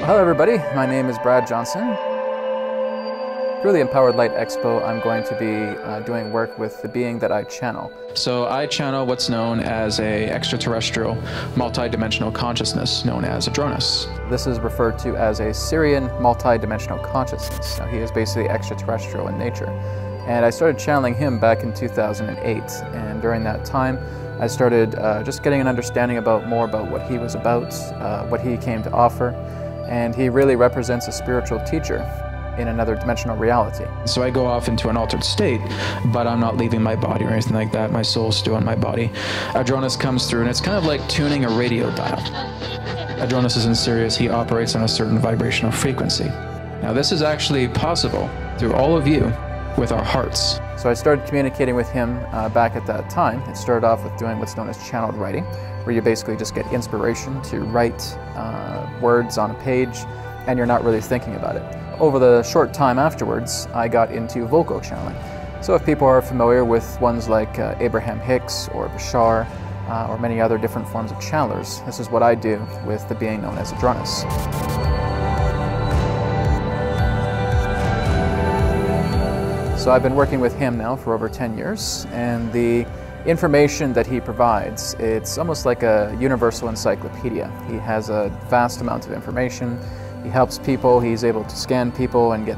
Hello everybody, my name is Brad Johnson. Through the Empowered Light Expo, I'm going to be doing work with the being that I channel. So I channel what's known as a extraterrestrial, multidimensional consciousness known as Adronis. This is referred to as a Sirian multidimensional consciousness. Now, he is basically extraterrestrial in nature. And I started channeling him back in 2008. And during that time, I started just getting an understanding more about what he was about, what he came to offer. And he really represents a spiritual teacher in another dimensional reality. So I go off into an altered state, but I'm not leaving my body or anything like that. My soul's still in my body. Adronis comes through, and it's kind of like tuning a radio dial. Adronis is in Sirius. He operates on a certain vibrational frequency. Now, this is actually possible through all of you with our hearts. So I started communicating with him back at that time. It started off with doing what's known as channeled writing, where you basically just get inspiration to write words on a page, and you're not really thinking about it. Over the short time afterwards, I got into vocal channeling. So if people are familiar with ones like Abraham Hicks or Bashar or many other different forms of channelers, this is what I do with the being known as Adronis. So I've been working with him now for over 10 years, and the information that he provides, it's almost like a universal encyclopedia. He has a vast amount of information. He helps people, he's able to scan people and get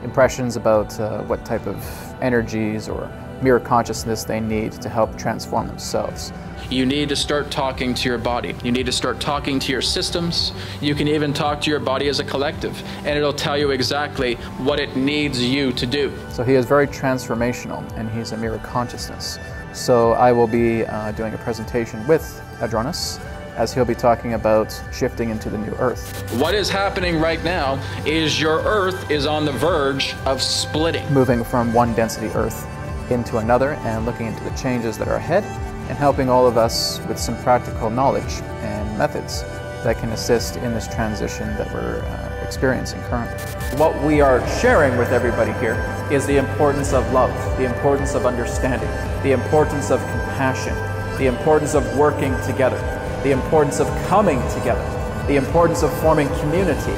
impressions about what type of energies or mirror consciousness they need to help transform themselves. You need to start talking to your body. You need to start talking to your systems. You can even talk to your body as a collective, and it'll tell you exactly what it needs you to do. So he is very transformational, and he's a mirror consciousness. So I will be doing a presentation with Adronis, as he'll be talking about shifting into the new Earth. What is happening right now is your Earth is on the verge of splitting. Moving from one density Earth into another and looking into the changes that are ahead and helping all of us with some practical knowledge and methods that can assist in this transition that we're experiencing currently. What we are sharing with everybody here is the importance of love, the importance of understanding, the importance of compassion, the importance of working together, the importance of coming together, the importance of forming community.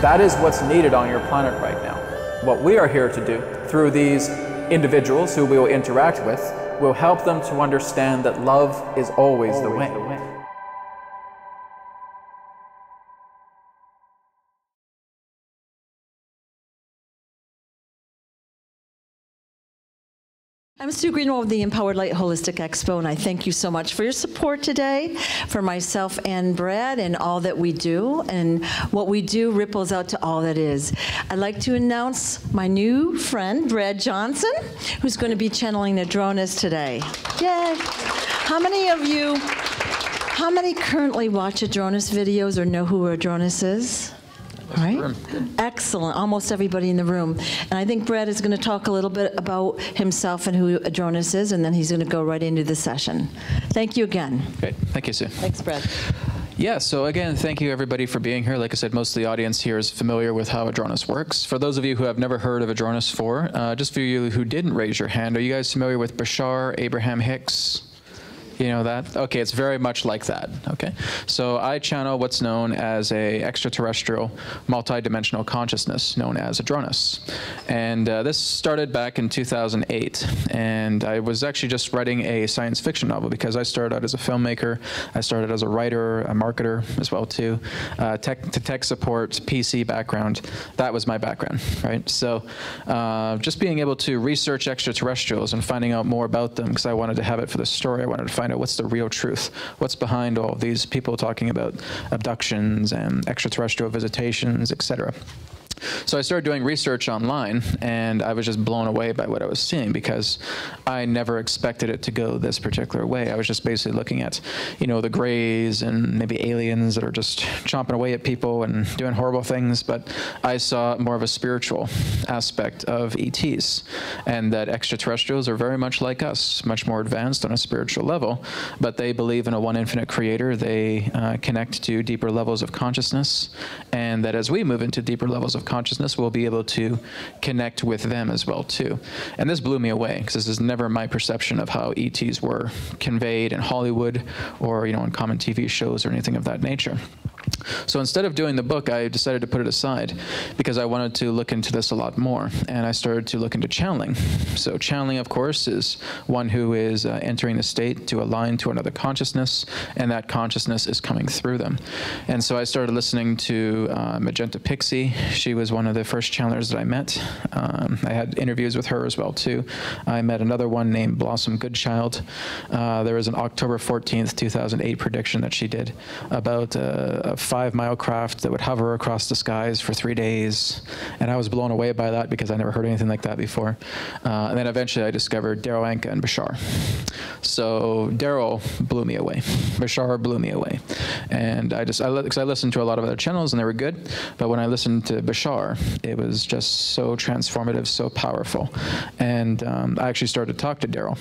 That is what's needed on your planet right now. What we are here to do through these individuals who we will interact with will help them to understand that love is always the way. I'm Sue Greenwald of the Empowered Light Holistic Expo, and I thank you so much for your support today, for myself and Brad and all that we do, and what we do ripples out to all that is. I'd like to announce my new friend, Brad Johnson, who's going to be channeling Adronis today. Yay! How many currently watch Adronis videos or know who Adronis is? Right? Excellent. Almost everybody in the room. And I think Brad is going to talk a little bit about himself and who Adronis is, and then he's going to go right into the session. Thank you again. Great. Thank you, Sue. Thanks, Brad. Yeah, so again, thank you everybody for being here. Like I said, most of the audience here is familiar with how Adronis works. For those of you who have never heard of Adronis before, just for you who didn't raise your hand, are you guys familiar with Bashar, Abraham Hicks? You know that? Okay, it's very much like that, okay? So I channel what's known as a extraterrestrial, multidimensional consciousness known as Adronis. And this started back in 2008. And I was actually just writing a science fiction novel because I started out as a filmmaker. I started as a writer, a marketer as well too. Tech support, PC background. That was my background, right? So just being able to research extraterrestrials and finding out more about them, because I wanted to have it for the story. I wanted to find out what's the real truth, what's behind all of these people talking about abductions and extraterrestrial visitations, etc. So I started doing research online, and I was just blown away by what I was seeing because I never expected it to go this particular way. I was just basically looking at, you know, the grays and maybe aliens that are just chomping away at people and doing horrible things, but I saw more of a spiritual aspect of ETs, and that extraterrestrials are very much like us, much more advanced on a spiritual level, but they believe in a one infinite creator. They connect to deeper levels of consciousness, and that as we move into deeper levels of consciousness, we'll be able to connect with them as well too. And this blew me away because this is never my perception of how ETs were conveyed in Hollywood or, you know, in common TV shows or anything of that nature. So instead of doing the book, I decided to put it aside because I wanted to look into this a lot more. And I started to look into channeling. So channeling, of course, is one who is entering the state to align to another consciousness, and that consciousness is coming through them. And so I started listening to Magenta Pixie. She was one of the first channelers that I met. I had interviews with her as well, too. I met another one named Blossom Goodchild. There was an October 14th, 2008 prediction that she did about a 5-mile craft that would hover across the skies for 3 days. And I was blown away by that because I never heard anything like that before. And then eventually I discovered Daryl Anka and Bashar. So Daryl blew me away. Bashar blew me away. And because I listened to a lot of other channels and they were good, but when I listened to Bashar, it was just so transformative, so powerful. And I actually started to talk to Daryl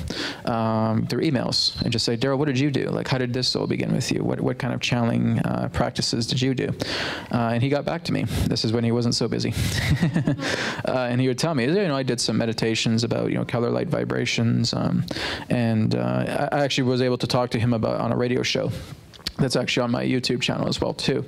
through emails and just say, Daryl, what did you do? Like, how did this soul begin with you? What kind of channeling practices did you do? And he got back to me. This is when he wasn't so busy. And he would tell me, I did some meditations about, color light vibrations. And I actually was able to talk to him about on a radio show. That's actually on my YouTube channel as well, too.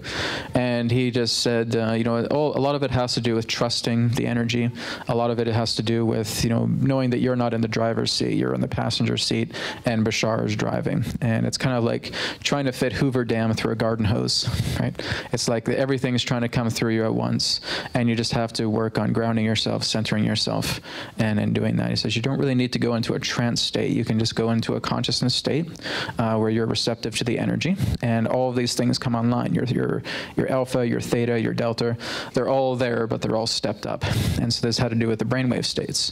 And he just said, a lot of it has to do with trusting the energy. A lot of it has to do with, knowing that you're not in the driver's seat, you're in the passenger seat, and Bashar is driving. And it's kind of like trying to fit Hoover Dam through a garden hose, right? It's like everything's trying to come through you at once, and you just have to work on grounding yourself, centering yourself, and in doing that, he says, you don't really need to go into a trance state. You can just go into a consciousness state where you're receptive to the energy. And all of these things come online. Your alpha, your theta, your delta, they're all there, but they're all stepped up. And so this had to do with the brainwave states.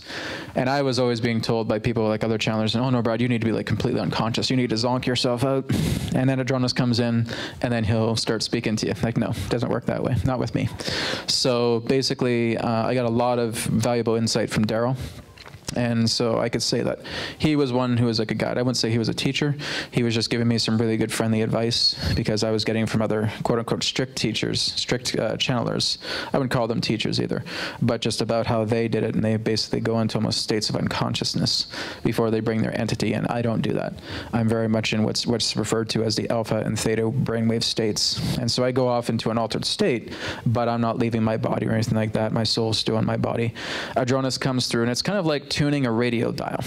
And I was always being told by people like other channelers, oh no, Brad, you need to be like completely unconscious. You need to zonk yourself out. And then Adronis comes in, and then he'll start speaking to you. Like, no, it doesn't work that way. Not with me. So basically, I got a lot of valuable insight from Daryl. And so I could say that he was one who was like a guide. I wouldn't say he was a teacher. He was just giving me some really good friendly advice because I was getting from other quote-unquote strict teachers, strict channelers. I wouldn't call them teachers either, but just about how they did it. And they basically go into almost states of unconsciousness before they bring their entity in. I don't do that. I'm very much in what's referred to as the alpha and theta brainwave states. And so I go off into an altered state, but I'm not leaving my body or anything like that. My soul's still in my body. Adronis comes through, and it's kind of like tuning a radio dial.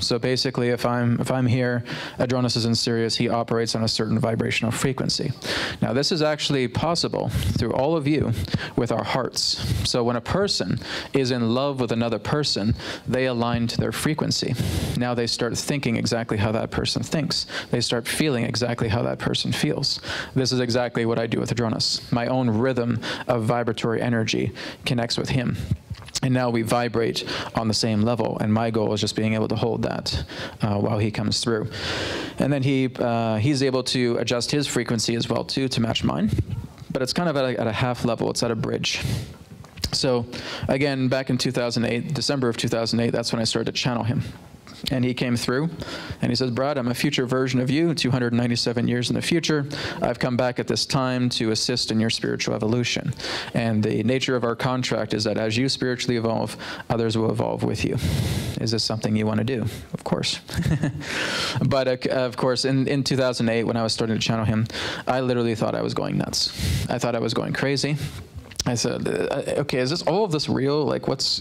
So basically, if I'm here, Adronis is in Sirius, he operates on a certain vibrational frequency. Now, this is actually possible through all of you with our hearts. So when a person is in love with another person, they align to their frequency. Now they start thinking exactly how that person thinks. They start feeling exactly how that person feels. This is exactly what I do with Adronis. My own rhythm of vibratory energy connects with him. And now we vibrate on the same level, and my goal is just being able to hold that while he comes through. And then he's able to adjust his frequency as well, too, to match mine. But it's kind of at a half level. It's at a bridge. So, again, back in 2008, December of 2008, that's when I started to channel him. And he came through, and he says, Brad, I'm a future version of you, 297 years in the future. I've come back at this time to assist in your spiritual evolution. And the nature of our contract is that as you spiritually evolve, others will evolve with you. Is this something you want to do? Of course. But of course, in 2008, when I was starting to channel him, I literally thought I was going nuts. I thought I was going crazy. I said, okay, is all of this real? Like, what's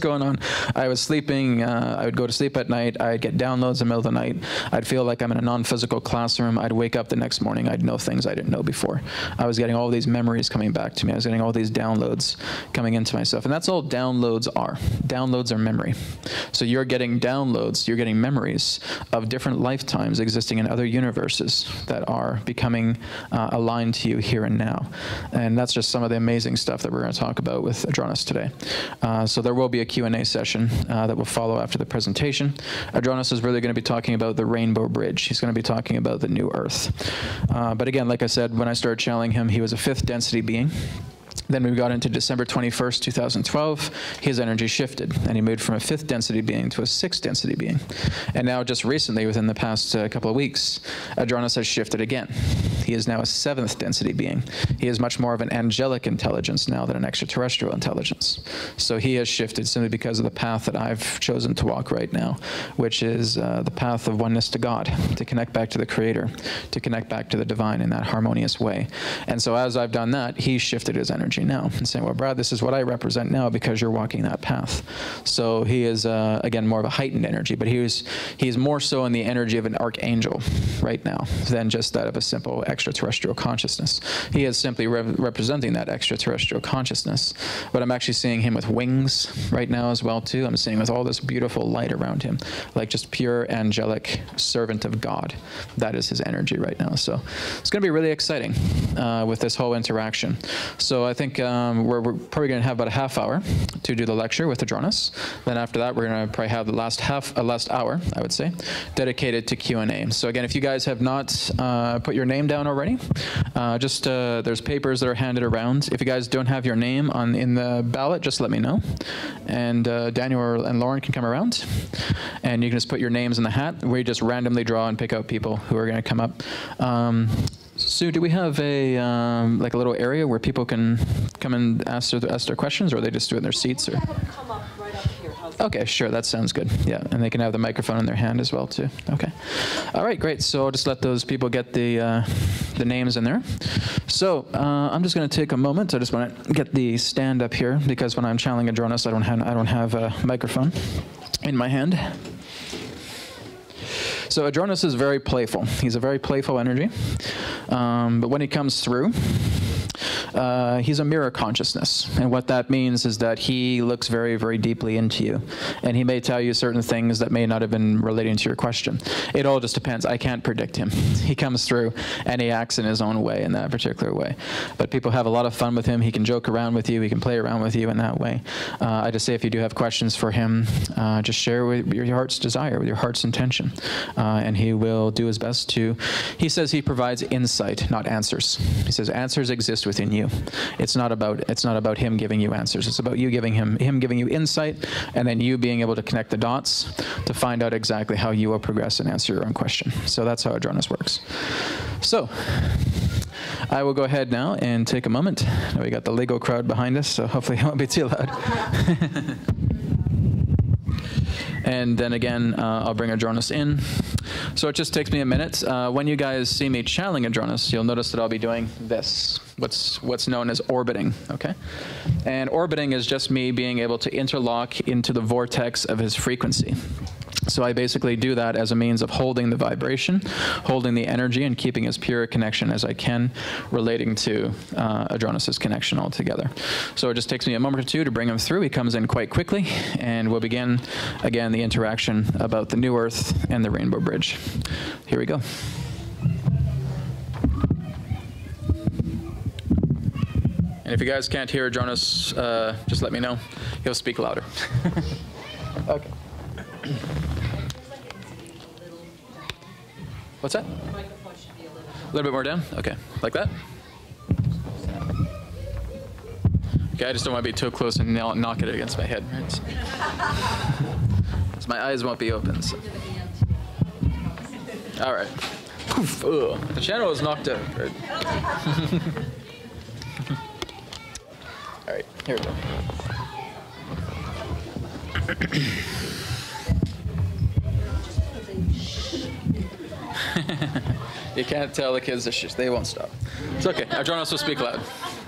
going on? I was sleeping. I would go to sleep at night. I'd get downloads in the middle of the night. I'd feel like I'm in a non-physical classroom. I'd wake up the next morning. I'd know things I didn't know before. I was getting all these memories coming back to me. I was getting all these downloads coming into myself. And that's all downloads are. Downloads are memory. So you're getting downloads. You're getting memories of different lifetimes existing in other universes that are becoming aligned to you here and now. And that's just some of the amazing stuff that we're going to talk about with Adronis today. So there will be a Q&A session that will follow after the presentation. Adronis is really going to be talking about the Rainbow Bridge. He's going to be talking about the New Earth. But again, like I said, when I started channeling him, he was a 5th density being. Then we got into December 21st, 2012, his energy shifted, and he moved from a 5th density being to a 6th density being. And now just recently, within the past couple of weeks, Adronis has shifted again. He is now a 7th density being. He is much more of an angelic intelligence now than an extraterrestrial intelligence. So he has shifted simply because of the path that I've chosen to walk right now, which is the path of oneness to God, to connect back to the Creator, to connect back to the divine in that harmonious way. And so as I've done that, he's shifted his energy now and saying, well, Brad, this is what I represent now because you're walking that path. So he is, again, more of a heightened energy, but he's more so in the energy of an archangel right now than just that of a simple extraterrestrial consciousness. He is simply representing that extraterrestrial consciousness, but I'm actually seeing him with wings right now as well too. I'm seeing with all this beautiful light around him, like just pure angelic servant of God. That is his energy right now. So it's going to be really exciting with this whole interaction. So I think we're probably going to have about a half hour to do the lecture with Adronis. Then after that, we're going to probably have the last hour, I would say, dedicated to Q&A. So again, if you guys have not put your name down already, there's papers that are handed around. If you guys don't have your name in the ballot, just let me know. And Daniel and Lauren can come around, and you can just put your names in the hat. We just randomly draw and pick out people who are going to come up. Sue, do we have a like a little area where people can come and ask their questions, or they just do it in their seats? Or? Come up right up here. Okay, sure, that sounds good. Yeah, and they can have the microphone in their hand as well too. Okay. All right, great. So I'll just let those people get the names in there. So I'm just going to take a moment. I just want to get the stand up here because when I'm channeling Adronis, I don't have a microphone in my hand. So Adronis is very playful. He's a very playful energy. But when he comes through, he's a mirror consciousness. And what that means is that he looks very, very deeply into you. And he may tell you certain things that may not have been relating to your question. It all just depends. I can't predict him. He comes through and he acts in his own way, in that particular way. But people have a lot of fun with him. He can joke around with you. He can play around with you in that way. I just say if you do have questions for him, just share with your heart's desire, with your heart's intention. And he will do his best to, he says he provides insight, not answers. He says answers exist within you. It's not about him giving you answers. It's about you giving him giving you insight, and then you being able to connect the dots to find out exactly how you will progress and answer your own question. So that's how Adronis works. So I will go ahead now and take a moment. Now we got the Lego crowd behind us, so hopefully it won't be too loud. And then again, I'll bring Adronis in. So it just takes me a minute. When you guys see me channeling Adronis, you'll notice that I'll be doing this, what's known as orbiting, okay? And orbiting is just me being able to interlock into the vortex of his frequency. So I basically do that as a means of holding the vibration, holding the energy, and keeping as pure a connection as I can relating to Adronis' connection altogether. So it just takes me a moment or two to bring him through. He comes in quite quickly, and we'll begin, again, the interaction about the New Earth and the Rainbow Bridge. Here we go. And if you guys can't hear Adronis, just let me know. He'll speak louder. Okay. What's that? A little bit more down? Okay. Like that? Okay, I just don't want to be too close and knock it against my head, right? So my eyes won't be open. So. All right. Poof, the channel is knocked out, right? All right, here we go. You can't tell the kids, they won't stop. It's okay. Adronis will speak loud.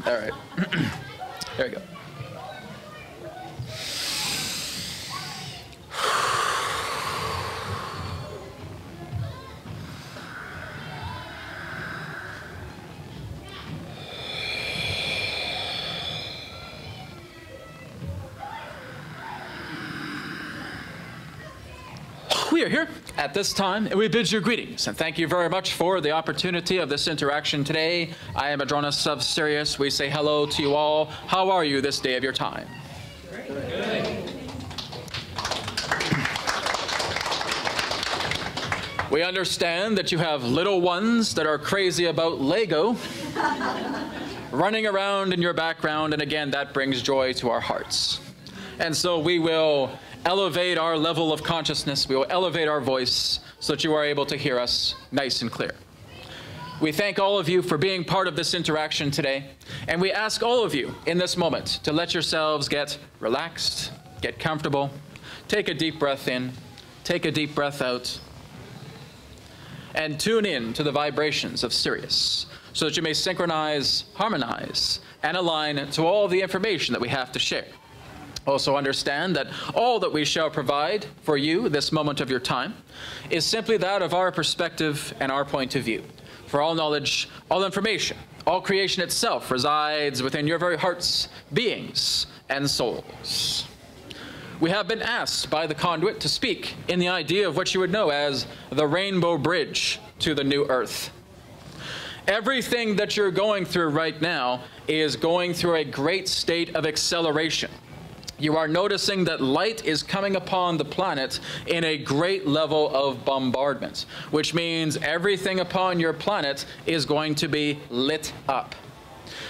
All right. There we go. We are here at this time, and we bid you greetings, and thank you very much for the opportunity of this interaction today. I am Adronis of Sirius. We say hello to you all. How are you this day of your time? Good. We understand that you have little ones that are crazy about Lego running around in your background, and again, that brings joy to our hearts. And so we will elevate our level of consciousness. We will elevate our voice so that you are able to hear us nice and clear. We thank all of you for being part of this interaction today, and we ask all of you in this moment to let yourselves get relaxed, get comfortable, take a deep breath in, take a deep breath out, and tune in to the vibrations of Sirius so that you may synchronize, harmonize, and align to all the information that we have to share. Also understand that all that we shall provide for you this moment of your time is simply that of our perspective and our point of view. For all knowledge, all information, all creation itself resides within your very hearts, beings, and souls. We have been asked by the conduit to speak in the idea of what you would know as the rainbow bridge to the new earth. Everything that you're going through right now is going through a great state of acceleration. You are noticing that light is coming upon the planet in a great level of bombardment, which means everything upon your planet is going to be lit up.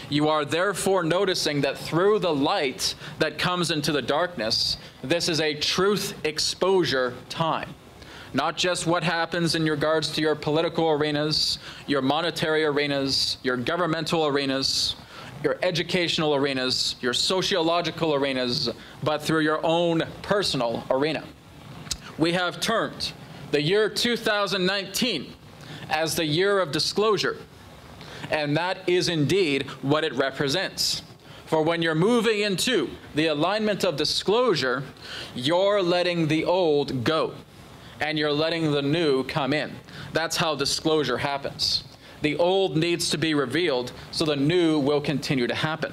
You are therefore noticing that through the light that comes into the darkness, this is a truth exposure time. Not just what happens in regards to your political arenas, your monetary arenas, your governmental arenas, your educational arenas, your sociological arenas, but through your own personal arena. We have termed the year 2019 as the year of disclosure, and that is indeed what it represents. For when you're moving into the alignment of disclosure, you're letting the old go, and you're letting the new come in. That's how disclosure happens. The old needs to be revealed, so the new will continue to happen.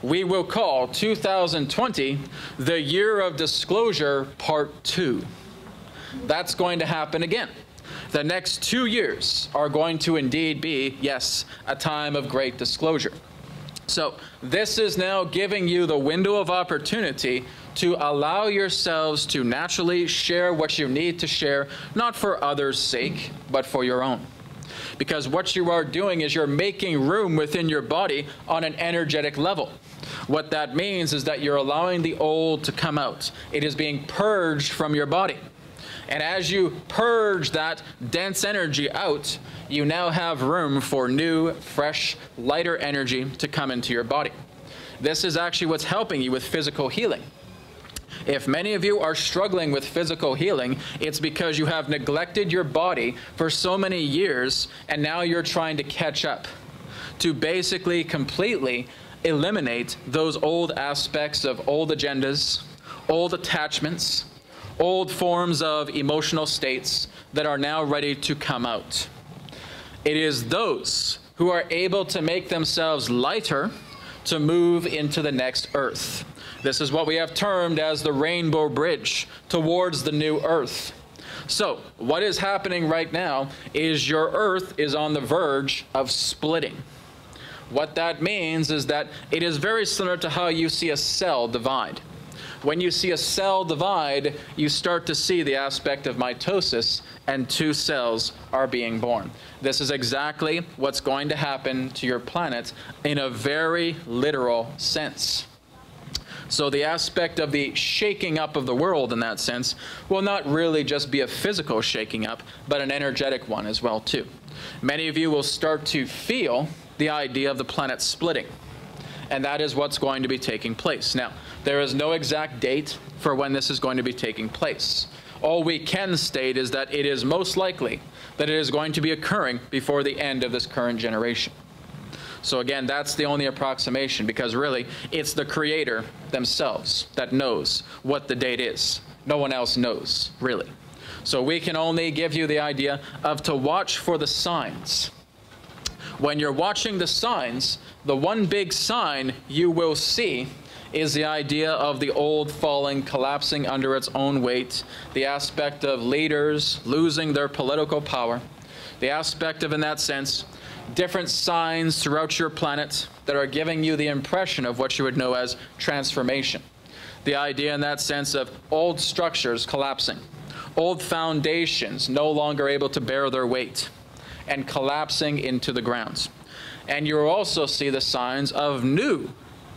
We will call 2020 the year of disclosure part 2. That's going to happen again. The next 2 years are going to indeed be, yes, a time of great disclosure. So this is now giving you the window of opportunity to allow yourselves to naturally share what you need to share, not for others' sake, but for your own. Because what you are doing is you're making room within your body on an energetic level. What that means is that you're allowing the old to come out. It is being purged from your body. And as you purge that dense energy out, you now have room for new, fresh, lighter energy to come into your body. This is actually what's helping you with physical healing. If many of you are struggling with physical healing, it's because you have neglected your body for so many years, and now you're trying to catch up to basically completely eliminate those old aspects of old agendas, old attachments, old forms of emotional states that are now ready to come out. It is those who are able to make themselves lighter to move into the next earth. This is what we have termed as the rainbow bridge towards the new earth. So what is happening right now is your earth is on the verge of splitting. What that means is that it is very similar to how you see a cell divide. When you see a cell divide, you start to see the aspect of mitosis, and 2 cells are being born. This is exactly what's going to happen to your planet in a very literal sense. So the aspect of the shaking up of the world in that sense will not really just be a physical shaking up, but an energetic one as well too. Many of you will start to feel the idea of the planet splitting, and that is what's going to be taking place. Now, there is no exact date for when this is going to be taking place. All we can state is that it is most likely that it is going to be occurring before the end of this current generation. So again, that's the only approximation, because really it's the creator themselves that knows what the date is. No one else knows, really. So we can only give you the idea of to watch for the signs. When you're watching the signs, the one big sign you will see is the idea of the old falling, collapsing under its own weight, the aspect of leaders losing their political power, the aspect of, in that sense, different signs throughout your planet that are giving you the impression of what you would know as transformation. The idea in that sense of old structures collapsing, old foundations no longer able to bear their weight, and collapsing into the grounds. And you will also see the signs of new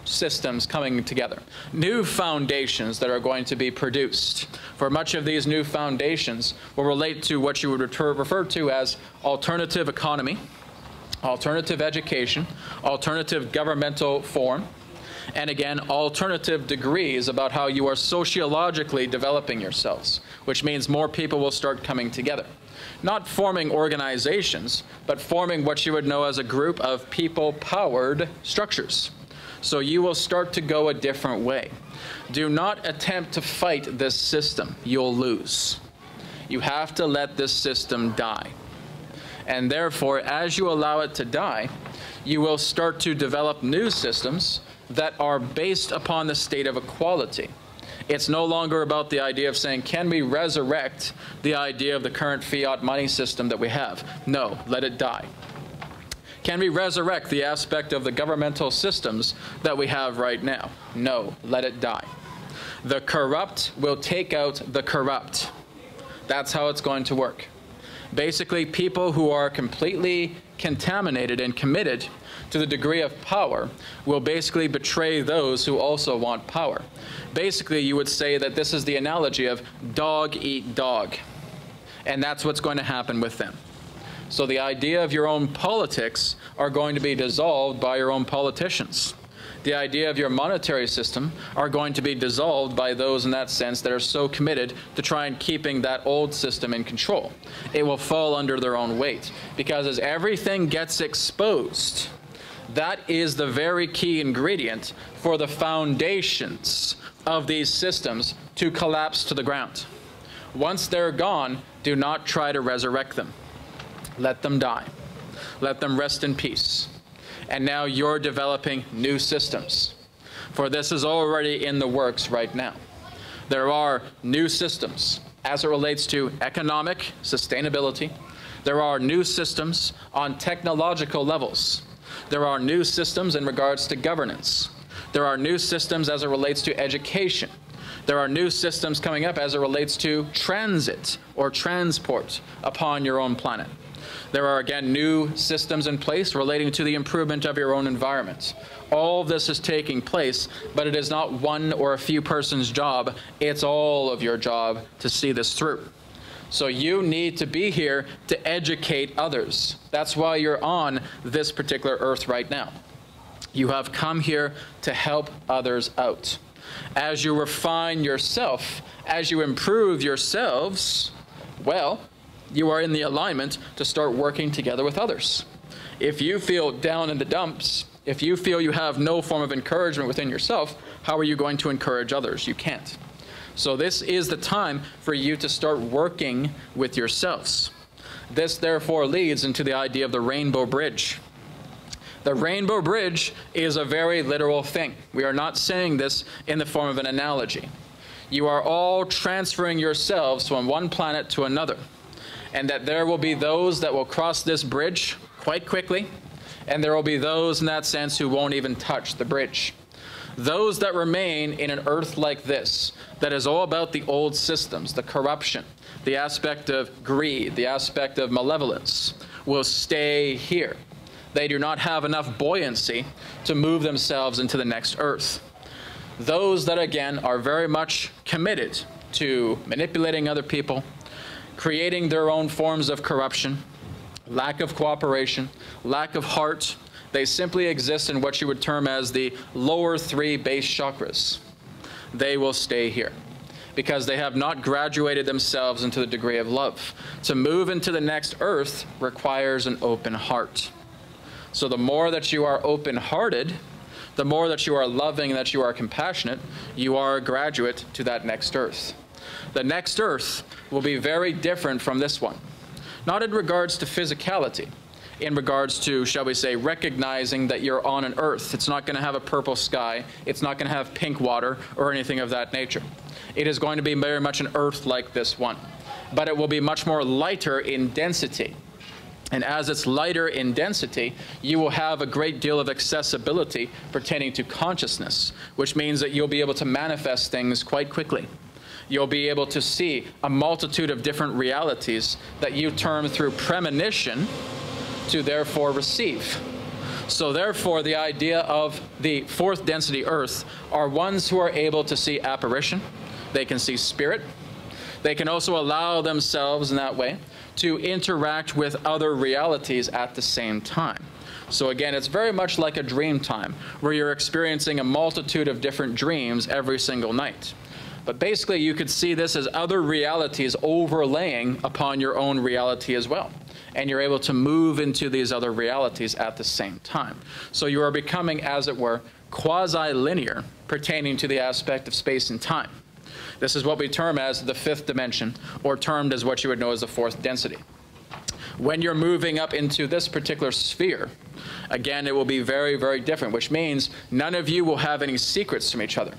systems coming together, new foundations that are going to be produced. For much of these new foundations will relate to what you would refer to as alternative economy, alternative education, alternative governmental form, and again, alternative degrees about how you are sociologically developing yourselves, which means more people will start coming together. Not forming organizations, but forming what you would know as a group of people-powered structures. So you will start to go a different way. Do not attempt to fight this system. You'll lose. You have to let this system die. And therefore, as you allow it to die, you will start to develop new systems that are based upon the state of equality. It's no longer about the idea of saying, can we resurrect the idea of the current fiat money system that we have? No, let it die. Can we resurrect the aspect of the governmental systems that we have right now? No, let it die. The corrupt will take out the corrupt. That's how it's going to work. Basically, people who are completely contaminated and committed to the degree of power will basically betray those who also want power. Basically, you would say that this is the analogy of dog eat dog. And that's what's going to happen with them. So the idea of your own politics are going to be dissolved by your own politicians. The idea of your monetary system are going to be dissolved by those in that sense that are so committed to try and keeping that old system in control. It will fall under their own weight, because as everything gets exposed, that is the very key ingredient for the foundations of these systems to collapse to the ground. Once they're gone, do not try to resurrect them. Let them die. Let them rest in peace. And now you're developing new systems. For this is already in the works right now. There are new systems as it relates to economic sustainability. There are new systems on technological levels. There are new systems in regards to governance. There are new systems as it relates to education. There are new systems coming up as it relates to transit or transport upon your own planet. There are, again, new systems in place relating to the improvement of your own environment. All of this is taking place, but it is not one or a few persons' job. It's all of your job to see this through. So you need to be here to educate others. That's why you're on this particular earth right now. You have come here to help others out. As you refine yourself, as you improve yourselves, well, you are in the alignment to start working together with others. If you feel down in the dumps, if you feel you have no form of encouragement within yourself, how are you going to encourage others? You can't. So this is the time for you to start working with yourselves. This therefore leads into the idea of the rainbow bridge. The rainbow bridge is a very literal thing. We are not saying this in the form of an analogy. You are all transferring yourselves from one planet to another, and that there will be those that will cross this bridge quite quickly, and there will be those in that sense who won't even touch the bridge. Those that remain in an earth like this, that is all about the old systems, the corruption, the aspect of greed, the aspect of malevolence, will stay here. They do not have enough buoyancy to move themselves into the next earth. Those that, again, are very much committed to manipulating other people, creating their own forms of corruption, lack of cooperation, lack of heart, they simply exist in what you would term as the lower three base chakras. They will stay here because they have not graduated themselves into the degree of love. To move into the next earth requires an open heart. So the more that you are open-hearted, the more that you are loving and that you are compassionate, you are a graduate to that next earth. The next earth will be very different from this one. Not in regards to physicality, in regards to, shall we say, recognizing that you're on an earth. It's not going to have a purple sky. It's not going to have pink water or anything of that nature. It is going to be very much an earth like this one. But it will be much more lighter in density. And as it's lighter in density, you will have a great deal of accessibility pertaining to consciousness, which means that you'll be able to manifest things quite quickly. You'll be able to see a multitude of different realities that you term through premonition to therefore receive. So therefore, the idea of the fourth density earth are ones who are able to see apparition. They can see spirit. They can also allow themselves in that way to interact with other realities at the same time. So again, it's very much like a dream time, where you're experiencing a multitude of different dreams every single night. But basically, you could see this as other realities overlaying upon your own reality as well. And you're able to move into these other realities at the same time. So you are becoming, as it were, quasi-linear, pertaining to the aspect of space and time. This is what we term as the fifth dimension, or termed as what you would know as the fourth density. When you're moving up into this particular sphere, again, it will be very, very different, which means none of you will have any secrets from each other.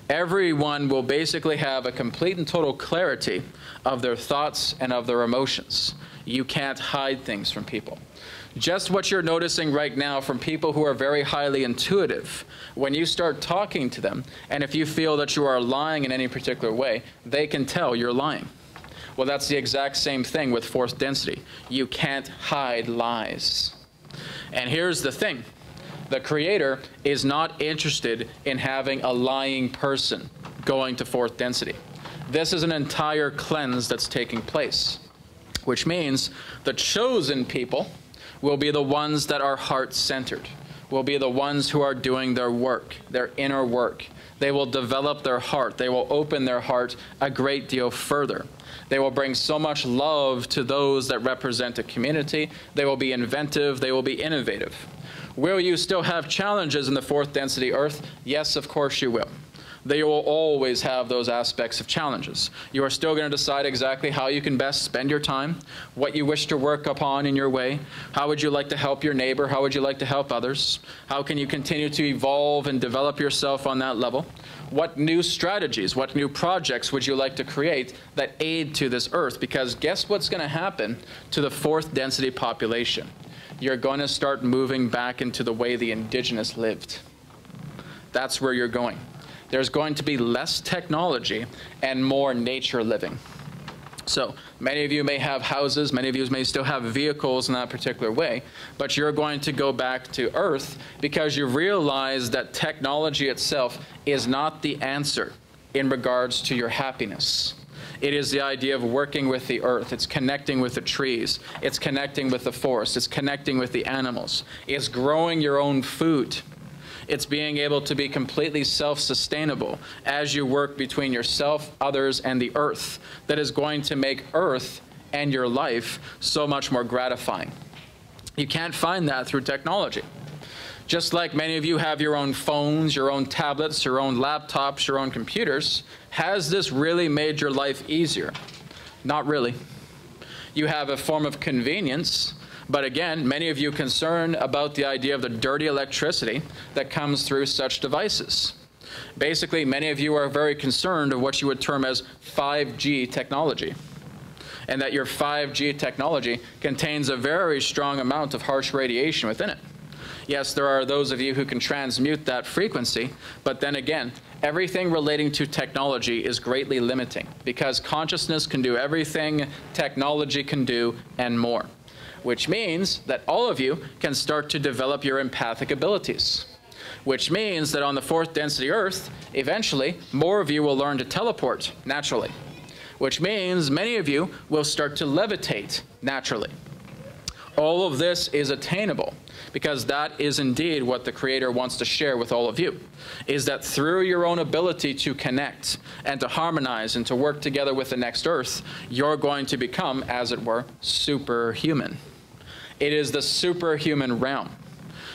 Everyone will basically have a complete and total clarity of their thoughts and of their emotions. You can't hide things from people. Just what you're noticing right now from people who are very highly intuitive, when you start talking to them, and if you feel that you are lying in any particular way, they can tell you're lying. Well, that's the exact same thing with fourth density. You can't hide lies. And here's the thing. The Creator is not interested in having a lying person going to fourth density. This is an entire cleanse that's taking place, which means the chosen people will be the ones that are heart-centered, will be the ones who are doing their work, their inner work. They will develop their heart. They will open their heart a great deal further. They will bring so much love to those that represent a community. They will be inventive. They will be innovative. Will you still have challenges in the fourth density Earth? Yes, of course you will. They will always have those aspects of challenges. You are still going to decide exactly how you can best spend your time, what you wish to work upon in your way. How would you like to help your neighbor? How would you like to help others? How can you continue to evolve and develop yourself on that level? What new strategies, what new projects would you like to create that aid to this Earth? Because guess what's going to happen to the fourth density population? You're going to start moving back into the way the indigenous lived. That's where you're going. There's going to be less technology and more nature living. So many of you may have houses, many of you may still have vehicles in that particular way, but you're going to go back to Earth because you realize that technology itself is not the answer in regards to your happiness. It is the idea of working with the earth. It's connecting with the trees. It's connecting with the forest. It's connecting with the animals. It's growing your own food. It's being able to be completely self-sustainable as you work between yourself, others, and the earth. That is going to make earth and your life so much more gratifying. You can't find that through technology. Just like many of you have your own phones, your own tablets, your own laptops, your own computers, has this really made your life easier? Not really. You have a form of convenience. But again, many of you concerned about the idea of the dirty electricity that comes through such devices. Basically, many of you are very concerned of what you would term as 5G technology, and that your 5G technology contains a very strong amount of harsh radiation within it. Yes, there are those of you who can transmute that frequency, but then again, everything relating to technology is greatly limiting, because consciousness can do everything technology can do and more. Which means that all of you can start to develop your empathic abilities. Which means that on the fourth density Earth, eventually, more of you will learn to teleport naturally. Which means many of you will start to levitate naturally. All of this is attainable, because that is indeed what the Creator wants to share with all of you, is that through your own ability to connect and to harmonize and to work together with the next Earth, you're going to become, as it were, superhuman. It is the superhuman realm.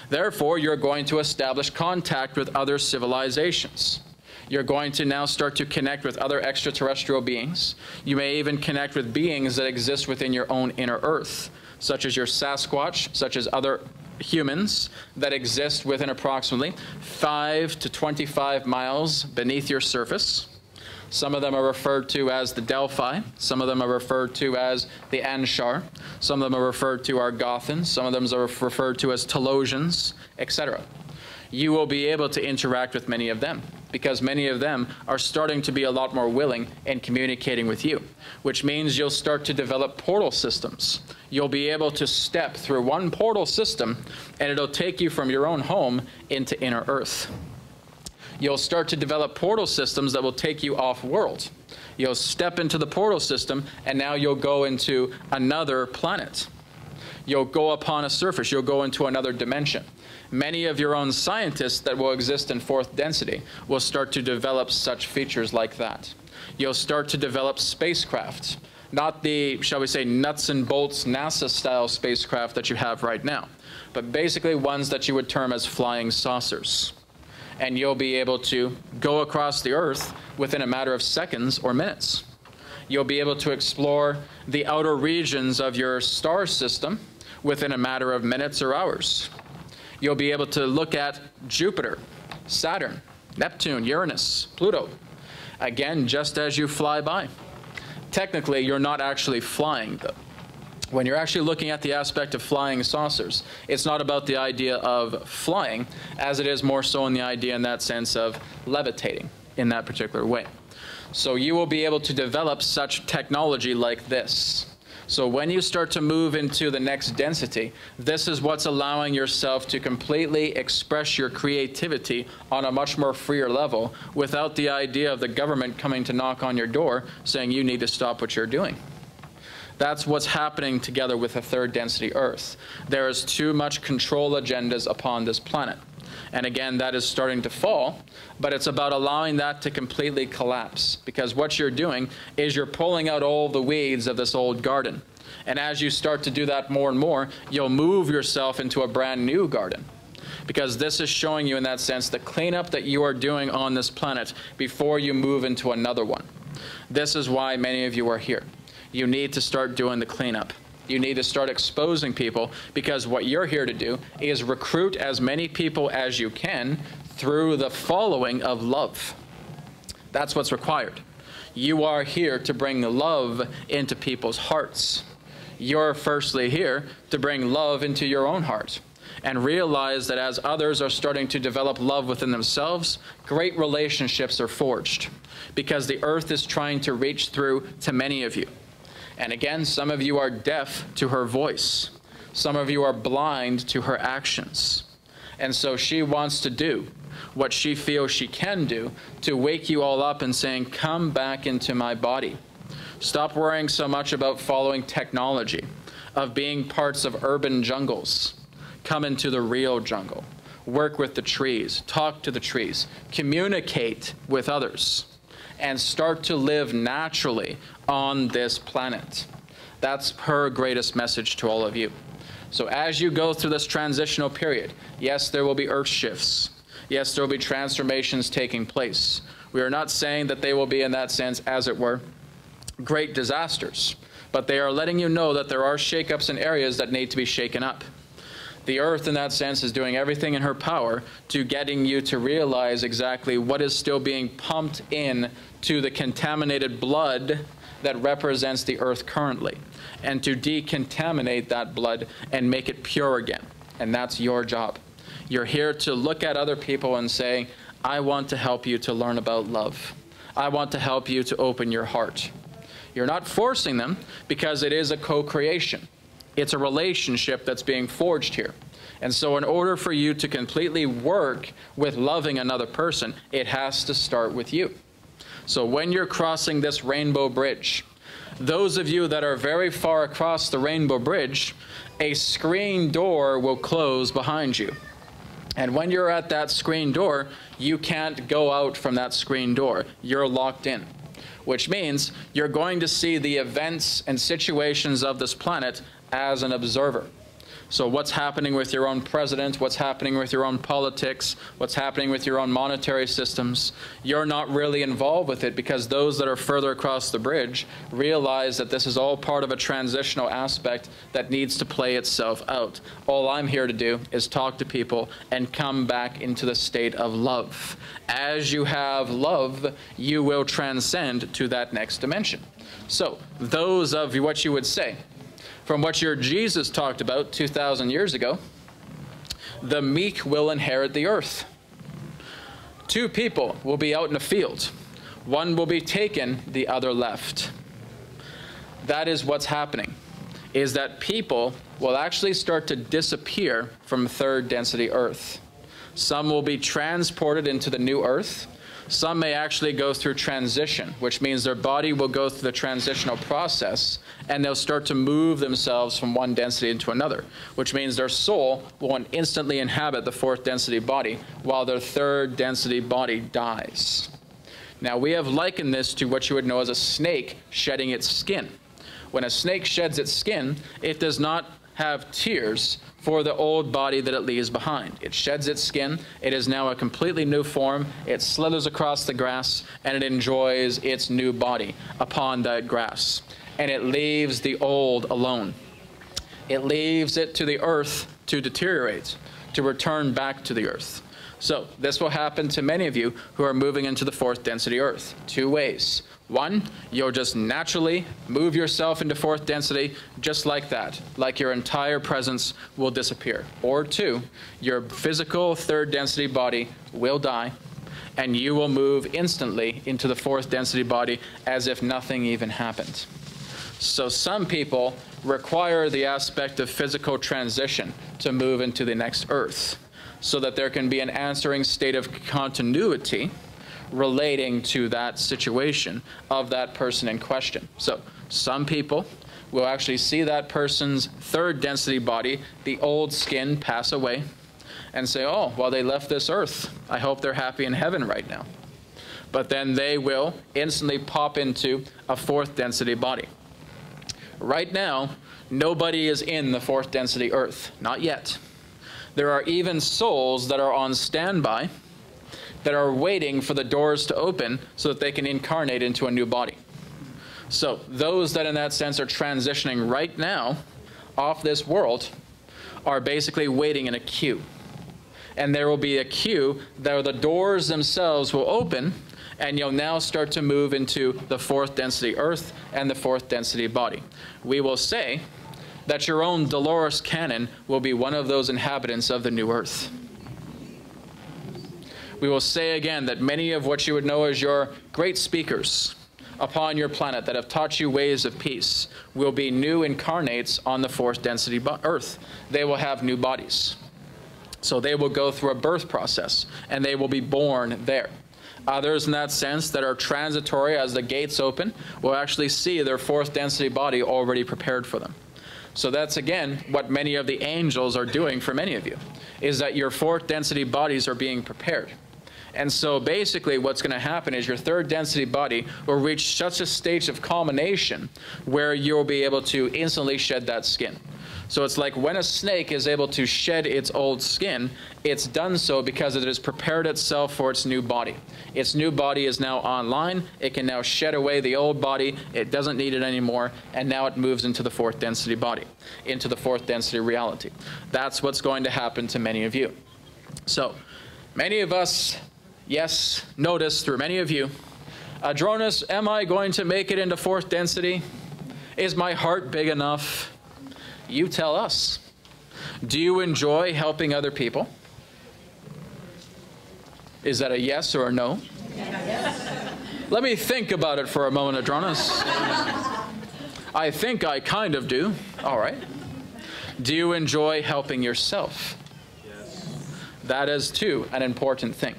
Therefore, you're going to establish contact with other civilizations. You're going to now start to connect with other extraterrestrial beings. You may even connect with beings that exist within your own inner Earth, such as your Sasquatch, such as other humans that exist within approximately 5 to 25 miles beneath your surface. Some of them are referred to as the Delphi. Some of them are referred to as the Anshar. Some of them are referred to as Gothans. Some of them are referred to as Telosians, etc. You will be able to interact with many of them, because many of them are starting to be a lot more willing in communicating with you, which means you'll start to develop portal systems. You'll be able to step through one portal system, and it'll take you from your own home into inner Earth. You'll start to develop portal systems that will take you off-world. You'll step into the portal system, and now you'll go into another planet. You'll go upon a surface. You'll go into another dimension. Many of your own scientists that will exist in fourth density will start to develop such features like that. You'll start to develop spacecraft. Not the, shall we say, nuts and bolts NASA-style spacecraft that you have right now, but basically ones that you would term as flying saucers. And you'll be able to go across the Earth within a matter of seconds or minutes. You'll be able to explore the outer regions of your star system within a matter of minutes or hours. You'll be able to look at Jupiter, Saturn, Neptune, Uranus, Pluto, again, just as you fly by. Technically, you're not actually flying, though. When you're actually looking at the aspect of flying saucers, it's not about the idea of flying, as it is more so in the idea in that sense of levitating in that particular way. So you will be able to develop such technology like this. So when you start to move into the next density, this is what's allowing yourself to completely express your creativity on a much more freer level without the idea of the government coming to knock on your door saying you need to stop what you're doing. That's what's happening together with the third density Earth. There is too much control agendas upon this planet. And again, that is starting to fall, but it's about allowing that to completely collapse, because what you're doing is you're pulling out all the weeds of this old garden. And as you start to do that more and more, you'll move yourself into a brand new garden, because this is showing you in that sense the cleanup that you are doing on this planet before you move into another one. This is why many of you are here. You need to start doing the cleanup. You need to start exposing people, because what you're here to do is recruit as many people as you can through the following of love. That's what's required. You are here to bring love into people's hearts. You're firstly here to bring love into your own heart, and realize that as others are starting to develop love within themselves, great relationships are forged, because the earth is trying to reach through to many of you. And again, some of you are deaf to her voice. Some of you are blind to her actions. And so she wants to do what she feels she can do to wake you all up and saying, come back into my body. Stop worrying so much about following technology, of being parts of urban jungles. Come into the real jungle. Work with the trees. Talk to the trees. Communicate with others. And start to live naturally on this planet. That's her greatest message to all of you. So as you go through this transitional period, yes, there will be earth shifts. Yes, there will be transformations taking place. We are not saying that they will be, in that sense, as it were, great disasters, but they are letting you know that there are shakeups in areas that need to be shaken up. The earth, in that sense, is doing everything in her power to getting you to realize exactly what is still being pumped in to the contaminated blood that represents the earth currently, and to decontaminate that blood and make it pure again. And that's your job. You're here to look at other people and say, I want to help you to learn about love. I want to help you to open your heart. You're not forcing them, because it is a co-creation. It's a relationship that's being forged here. And so in order for you to completely work with loving another person, it has to start with you. So when you're crossing this rainbow bridge, those of you that are very far across the rainbow bridge, a screen door will close behind you. And when you're at that screen door, you can't go out from that screen door. You're locked in, which means you're going to see the events and situations of this planet as an observer. So what's happening with your own president, what's happening with your own politics, what's happening with your own monetary systems, you're not really involved with it, because those that are further across the bridge realize that this is all part of a transitional aspect that needs to play itself out. All I'm here to do is talk to people and come back into the state of love. As you have love, you will transcend to that next dimension. So those of you, what you would say, from what your Jesus talked about 2,000 years ago, the meek will inherit the earth. Two people will be out in a field. One will be taken, the other left. That is what's happening, is that people will actually start to disappear from third density earth. Some will be transported into the new earth. Some may actually go through transition, which means their body will go through the transitional process, and they'll start to move themselves from one density into another, which means their soul will instantly inhabit the fourth density body while their third density body dies. Now, we have likened this to what you would know as a snake shedding its skin. When a snake sheds its skin, it does not have tears for the old body that it leaves behind. It sheds its skin. It is now a completely new form. It slithers across the grass, and it enjoys its new body upon that grass. And it leaves the old alone. It leaves it to the earth to deteriorate, to return back to the earth. So this will happen to many of you who are moving into the fourth density earth. Two ways. One, you'll just naturally move yourself into fourth density just like that, like your entire presence will disappear. Or two, your physical third density body will die, and you will move instantly into the fourth density body as if nothing even happened. So some people require the aspect of physical transition to move into the next earth, so that there can be an answering state of continuity relating to that situation of that person in question. So some people will actually see that person's third density body, the old skin, pass away and say, oh, well, they left this earth. I hope they're happy in heaven right now. But then they will instantly pop into a fourth density body. Right now, nobody is in the fourth density earth. Not yet. There are even souls that are on standby that are waiting for the doors to open so that they can incarnate into a new body. So those that in that sense are transitioning right now off this world are basically waiting in a queue. And there will be a queue that the doors themselves will open, and you'll now start to move into the fourth density earth and the fourth density body. We will say that your own Dolores Cannon will be one of those inhabitants of the new earth. We will say again that many of what you would know as your great speakers upon your planet that have taught you ways of peace will be new incarnates on the fourth density earth. They will have new bodies. So they will go through a birth process, and they will be born there. Others in that sense that are transitory as the gates open will actually see their fourth density body already prepared for them. So that's, again, what many of the angels are doing for many of you, is that your fourth density bodies are being prepared. And so basically what's going to happen is your third density body will reach such a stage of culmination where you'll be able to instantly shed that skin. So it's like when a snake is able to shed its old skin, it's done so because it has prepared itself for its new body. Its new body is now online. It can now shed away the old body. It doesn't need it anymore. And now it moves into the fourth density body, into the fourth density reality. That's what's going to happen to many of you. So many of us, yes, notice through many of you, Adronis, am I going to make it into fourth density? Is my heart big enough? You tell us. Do you enjoy helping other people? Is that a yes or a no? Yes. Let me think about it for a moment, Adronis. I think I kind of do. All right. Do you enjoy helping yourself? Yes. That is, too, an important thing.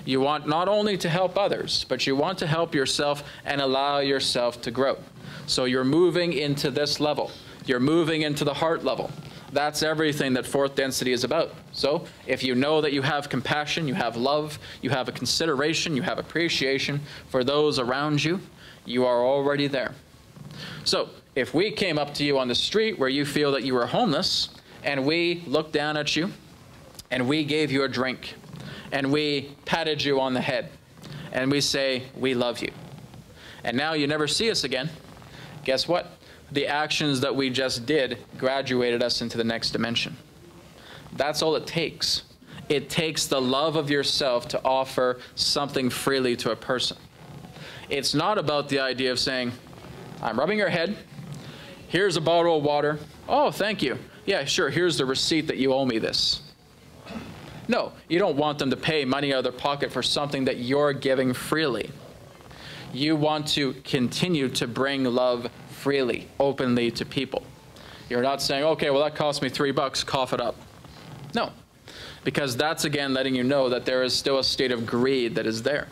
You want not only to help others, but you want to help yourself and allow yourself to grow. So you're moving into this level. You're moving into the heart level. That's everything that fourth density is about. So if you know that you have compassion, you have love, you have a consideration, you have appreciation for those around you, you are already there. So if we came up to you on the street where you feel that you were homeless, and we looked down at you, and we gave you a drink, and we patted you on the head, and we say, we love you, and now you never see us again, guess what? The actions that we just did graduated us into the next dimension. That's all it takes. It takes the love of yourself to offer something freely to a person. It's not about the idea of saying, I'm rubbing your head, here's a bottle of water, oh, thank you. Yeah, sure, here's the receipt that you owe me this. No, you don't want them to pay money out of their pocket for something that you're giving freely. You want to continue to bring love freely, openly to people. You're not saying, okay, well, that cost me $3, cough it up. No, because that's, again, letting you know that there is still a state of greed that is there.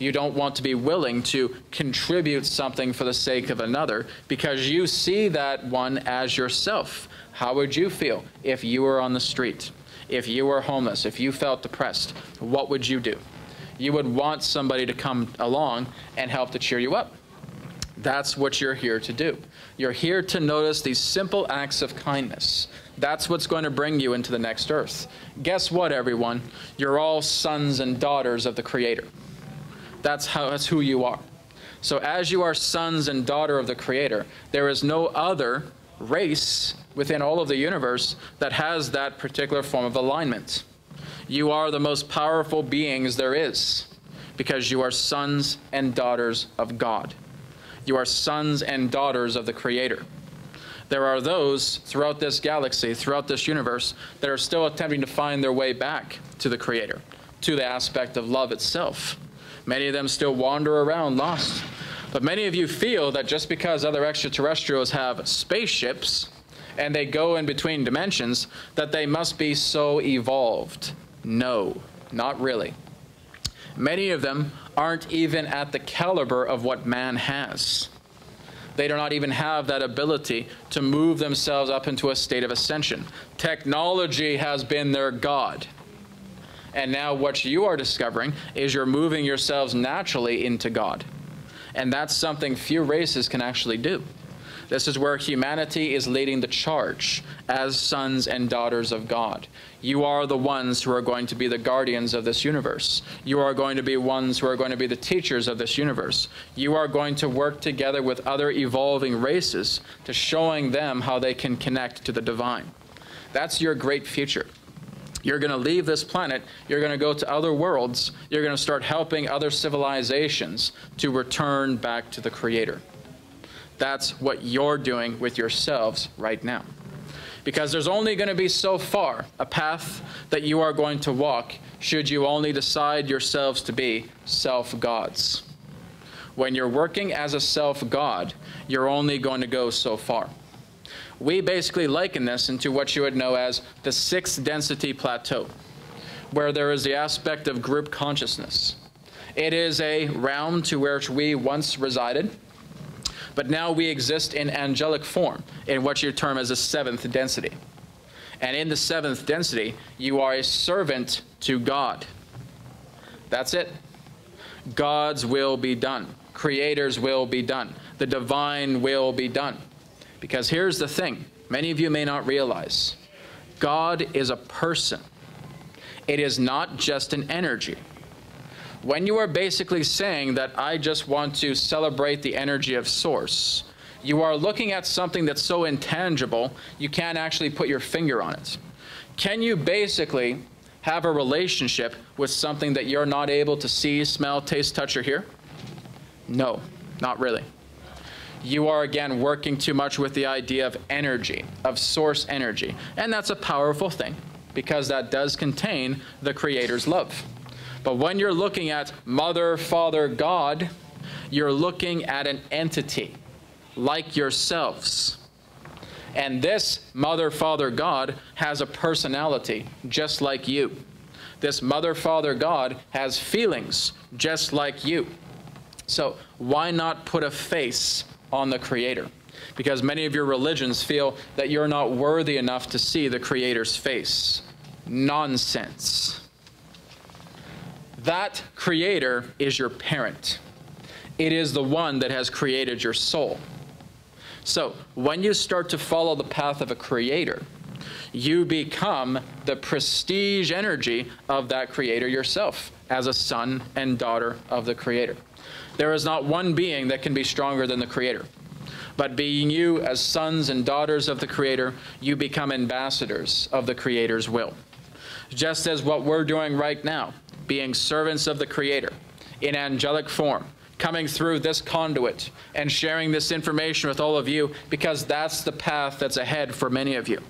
You don't want to be willing to contribute something for the sake of another because you see that one as yourself. How would you feel if you were on the street? If you were homeless, if you felt depressed, what would you do? You would want somebody to come along and help to cheer you up. That's what you're here to do. You're here to notice these simple acts of kindness. That's what's going to bring you into the next earth. Guess what, everyone? You're all sons and daughters of the Creator. That's who you are. So as you are sons and daughter of the Creator, there is no other race within all of the universe that has that particular form of alignment. You are the most powerful beings there is because you are sons and daughters of God. You are sons and daughters of the Creator. There are those throughout this galaxy, throughout this universe, that are still attempting to find their way back to the Creator, to the aspect of love itself. Many of them still wander around lost. But many of you feel that just because other extraterrestrials have spaceships and they go in between dimensions, that they must be so evolved. No, not really. Many of them aren't even at the caliber of what man has. They do not even have that ability to move themselves up into a state of ascension. Technology has been their God. And now what you are discovering is you're moving yourselves naturally into God. And that's something few races can actually do. This is where humanity is leading the charge as sons and daughters of God. You are the ones who are going to be the guardians of this universe. You are going to be ones who are going to be the teachers of this universe. You are going to work together with other evolving races to showing them how they can connect to the divine. That's your great future. You're going to leave this planet, you're going to go to other worlds, you're going to start helping other civilizations to return back to the Creator. That's what you're doing with yourselves right now. Because there's only going to be so far a path that you are going to walk should you only decide yourselves to be self-gods. When you're working as a self-god, you're only going to go so far. We basically liken this into what you would know as the 6th density plateau, where there is the aspect of group consciousness. It is a realm to which we once resided, but now we exist in angelic form, in what you term as a 7th density. And in the 7th density, you are a servant to God. That's it. God's will be done. Creator's will be done. The divine will be done. Because here's the thing, many of you may not realize, God is a person. It is not just an energy. When you are basically saying that I just want to celebrate the energy of Source, you are looking at something that's so intangible, you can't actually put your finger on it. Can you basically have a relationship with something that you're not able to see, smell, taste, touch, or hear? No, not really. You are again working too much with the idea of energy, of source energy. And that's a powerful thing because that does contain the Creator's love. But when you're looking at Mother, Father, God, you're looking at an entity like yourselves. And this Mother, Father, God has a personality just like you. This Mother, Father, God has feelings just like you. So why not put a face on the Creator? Because many of your religions feel that you're not worthy enough to see the Creator's face. Nonsense. That Creator is your parent. It is the one that has created your soul. So when you start to follow the path of a Creator, you become the prestige energy of that Creator yourself as a son and daughter of the Creator. There is not one being that can be stronger than the Creator. But being you as sons and daughters of the Creator, you become ambassadors of the Creator's will. Just as what we're doing right now, being servants of the Creator in angelic form, coming through this conduit and sharing this information with all of you, because that's the path that's ahead for many of you.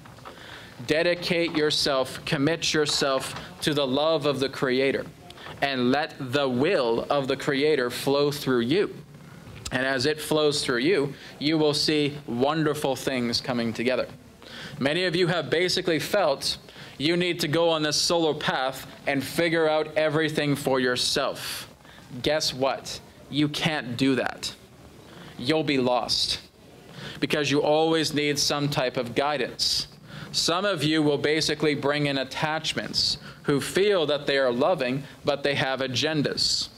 Dedicate yourself, commit yourself to the love of the Creator, and let the will of the Creator flow through you. And as it flows through you, you will see wonderful things coming together. Many of you have basically felt you need to go on this solo path and figure out everything for yourself. Guess what? You can't do that. You'll be lost because you always need some type of guidance. Some of you will basically bring in attachments who feel that they are loving, but they have agendas.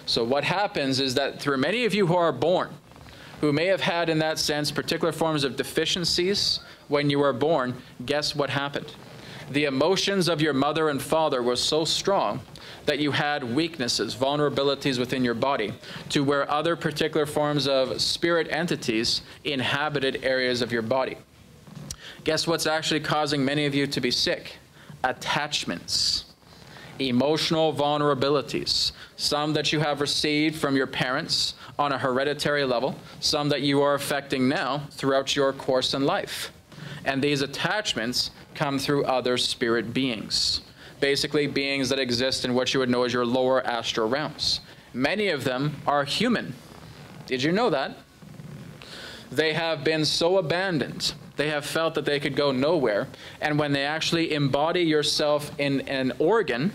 So what happens is that through many of you who are born, who may have had in that sense particular forms of deficiencies when you were born, guess what happened? The emotions of your mother and father were so strong that you had weaknesses, vulnerabilities within your body to where other particular forms of spirit entities inhabited areas of your body. Guess what's actually causing many of you to be sick? Attachments, emotional vulnerabilities, some that you have received from your parents on a hereditary level, some that you are affecting now throughout your course in life. And these attachments come through other spirit beings, basically beings that exist in what you would know as your lower astral realms. Many of them are human. Did you know that? They have been so abandoned. They have felt that they could go nowhere. And when they actually embody yourself in an organ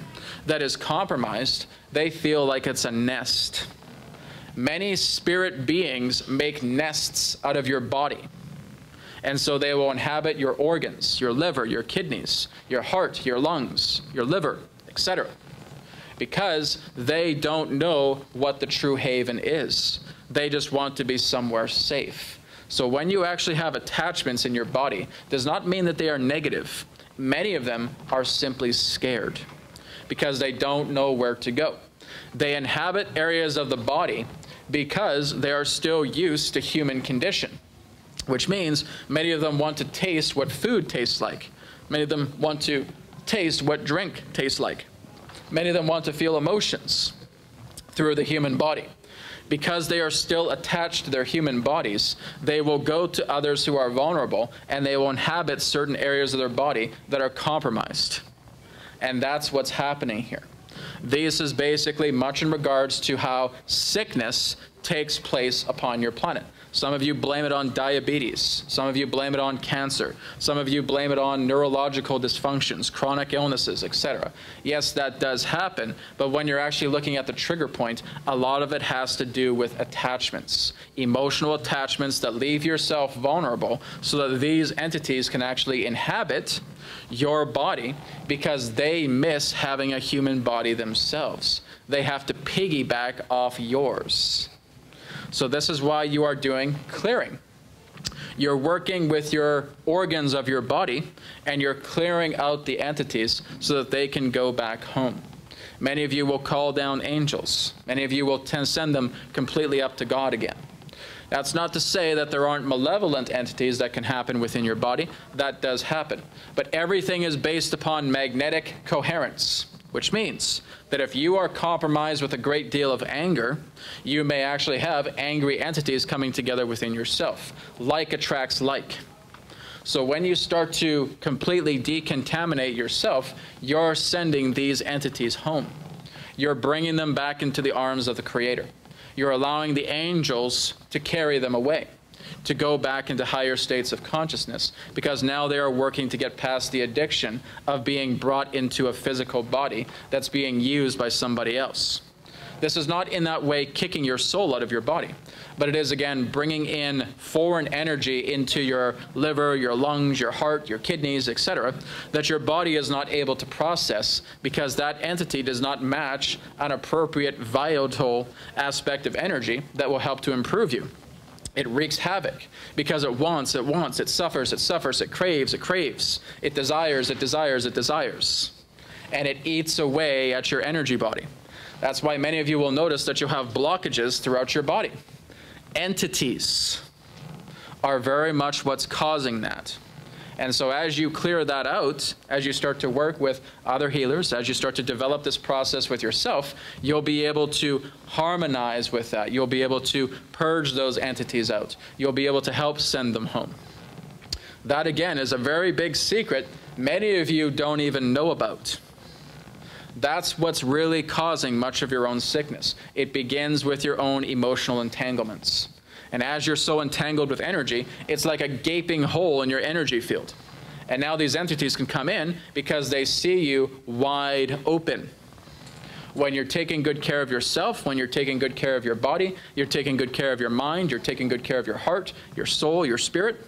that is compromised, they feel like it's a nest. Many spirit beings make nests out of your body. And so they will inhabit your organs, your liver, your kidneys, your heart, your lungs, your liver, etc. Because they don't know what the true haven is. They just want to be somewhere safe. So when you actually have attachments in your body, does not mean that they are negative. Many of them are simply scared because they don't know where to go. They inhabit areas of the body because they are still used to human condition, which means many of them want to taste what food tastes like. Many of them want to taste what drink tastes like. Many of them want to feel emotions through the human body. Because they are still attached to their human bodies, they will go to others who are vulnerable and they will inhabit certain areas of their body that are compromised. And that's what's happening here. This is basically much in regards to how sickness takes place upon your planet. Some of you blame it on diabetes. Some of you blame it on cancer. Some of you blame it on neurological dysfunctions, chronic illnesses, etc. Yes, that does happen, but when you're actually looking at the trigger point, a lot of it has to do with attachments, emotional attachments that leave yourself vulnerable so that these entities can actually inhabit your body because they miss having a human body themselves. They have to piggyback off yours. So this is why you are doing clearing. You're working with your organs of your body and you're clearing out the entities so that they can go back home. Many of you will call down angels. Many of you will send them completely up to God again. That's not to say that there aren't malevolent entities that can happen within your body. That does happen. But everything is based upon magnetic coherence, which means that if you are compromised with a great deal of anger, you may actually have angry entities coming together within yourself. Like attracts like. So when you start to completely decontaminate yourself, you're sending these entities home. You're bringing them back into the arms of the Creator. You're allowing the angels to carry them away, to go back into higher states of consciousness, because now they are working to get past the addiction of being brought into a physical body that's being used by somebody else. This is not in that way kicking your soul out of your body, but it is again bringing in foreign energy into your liver, your lungs, your heart, your kidneys, etc., that your body is not able to process because that entity does not match an appropriate vital aspect of energy that will help to improve you. It wreaks havoc because it wants, it suffers, it craves, it desires, and it eats away at your energy body. That's why many of you will notice that you'll have blockages throughout your body. Entities are very much what's causing that. And so as you clear that out, as you start to work with other healers, as you start to develop this process with yourself, you'll be able to harmonize with that. You'll be able to purge those entities out. You'll be able to help send them home. That, again, is a very big secret many of you don't even know about. That's what's really causing much of your own sickness. It begins with your own emotional entanglements. And as you're so entangled with energy, it's like a gaping hole in your energy field. And now these entities can come in because they see you wide open. When you're taking good care of yourself, when you're taking good care of your body, you're taking good care of your mind, you're taking good care of your heart, your soul, your spirit,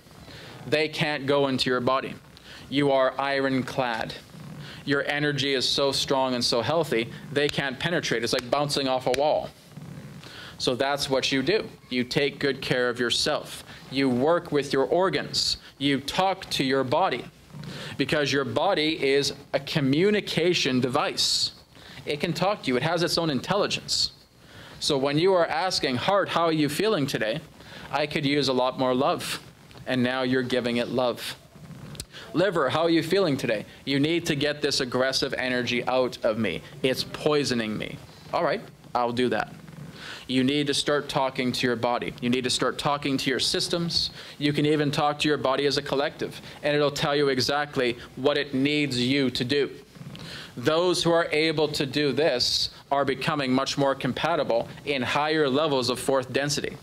they can't go into your body. You are ironclad. Your energy is so strong and so healthy, they can't penetrate. It's like bouncing off a wall. So that's what you do. You take good care of yourself. You work with your organs. You talk to your body, because your body is a communication device. It can talk to you. It has its own intelligence. So when you are asking, heart, how are you feeling today? I could use a lot more love. And now you're giving it love. Liver, how are you feeling today? You need to get this aggressive energy out of me. It's poisoning me. All right, I'll do that. You need to start talking to your body. You need to start talking to your systems. You can even talk to your body as a collective, and it'll tell you exactly what it needs you to do. Those who are able to do this are becoming much more compatible in higher levels of fourth density.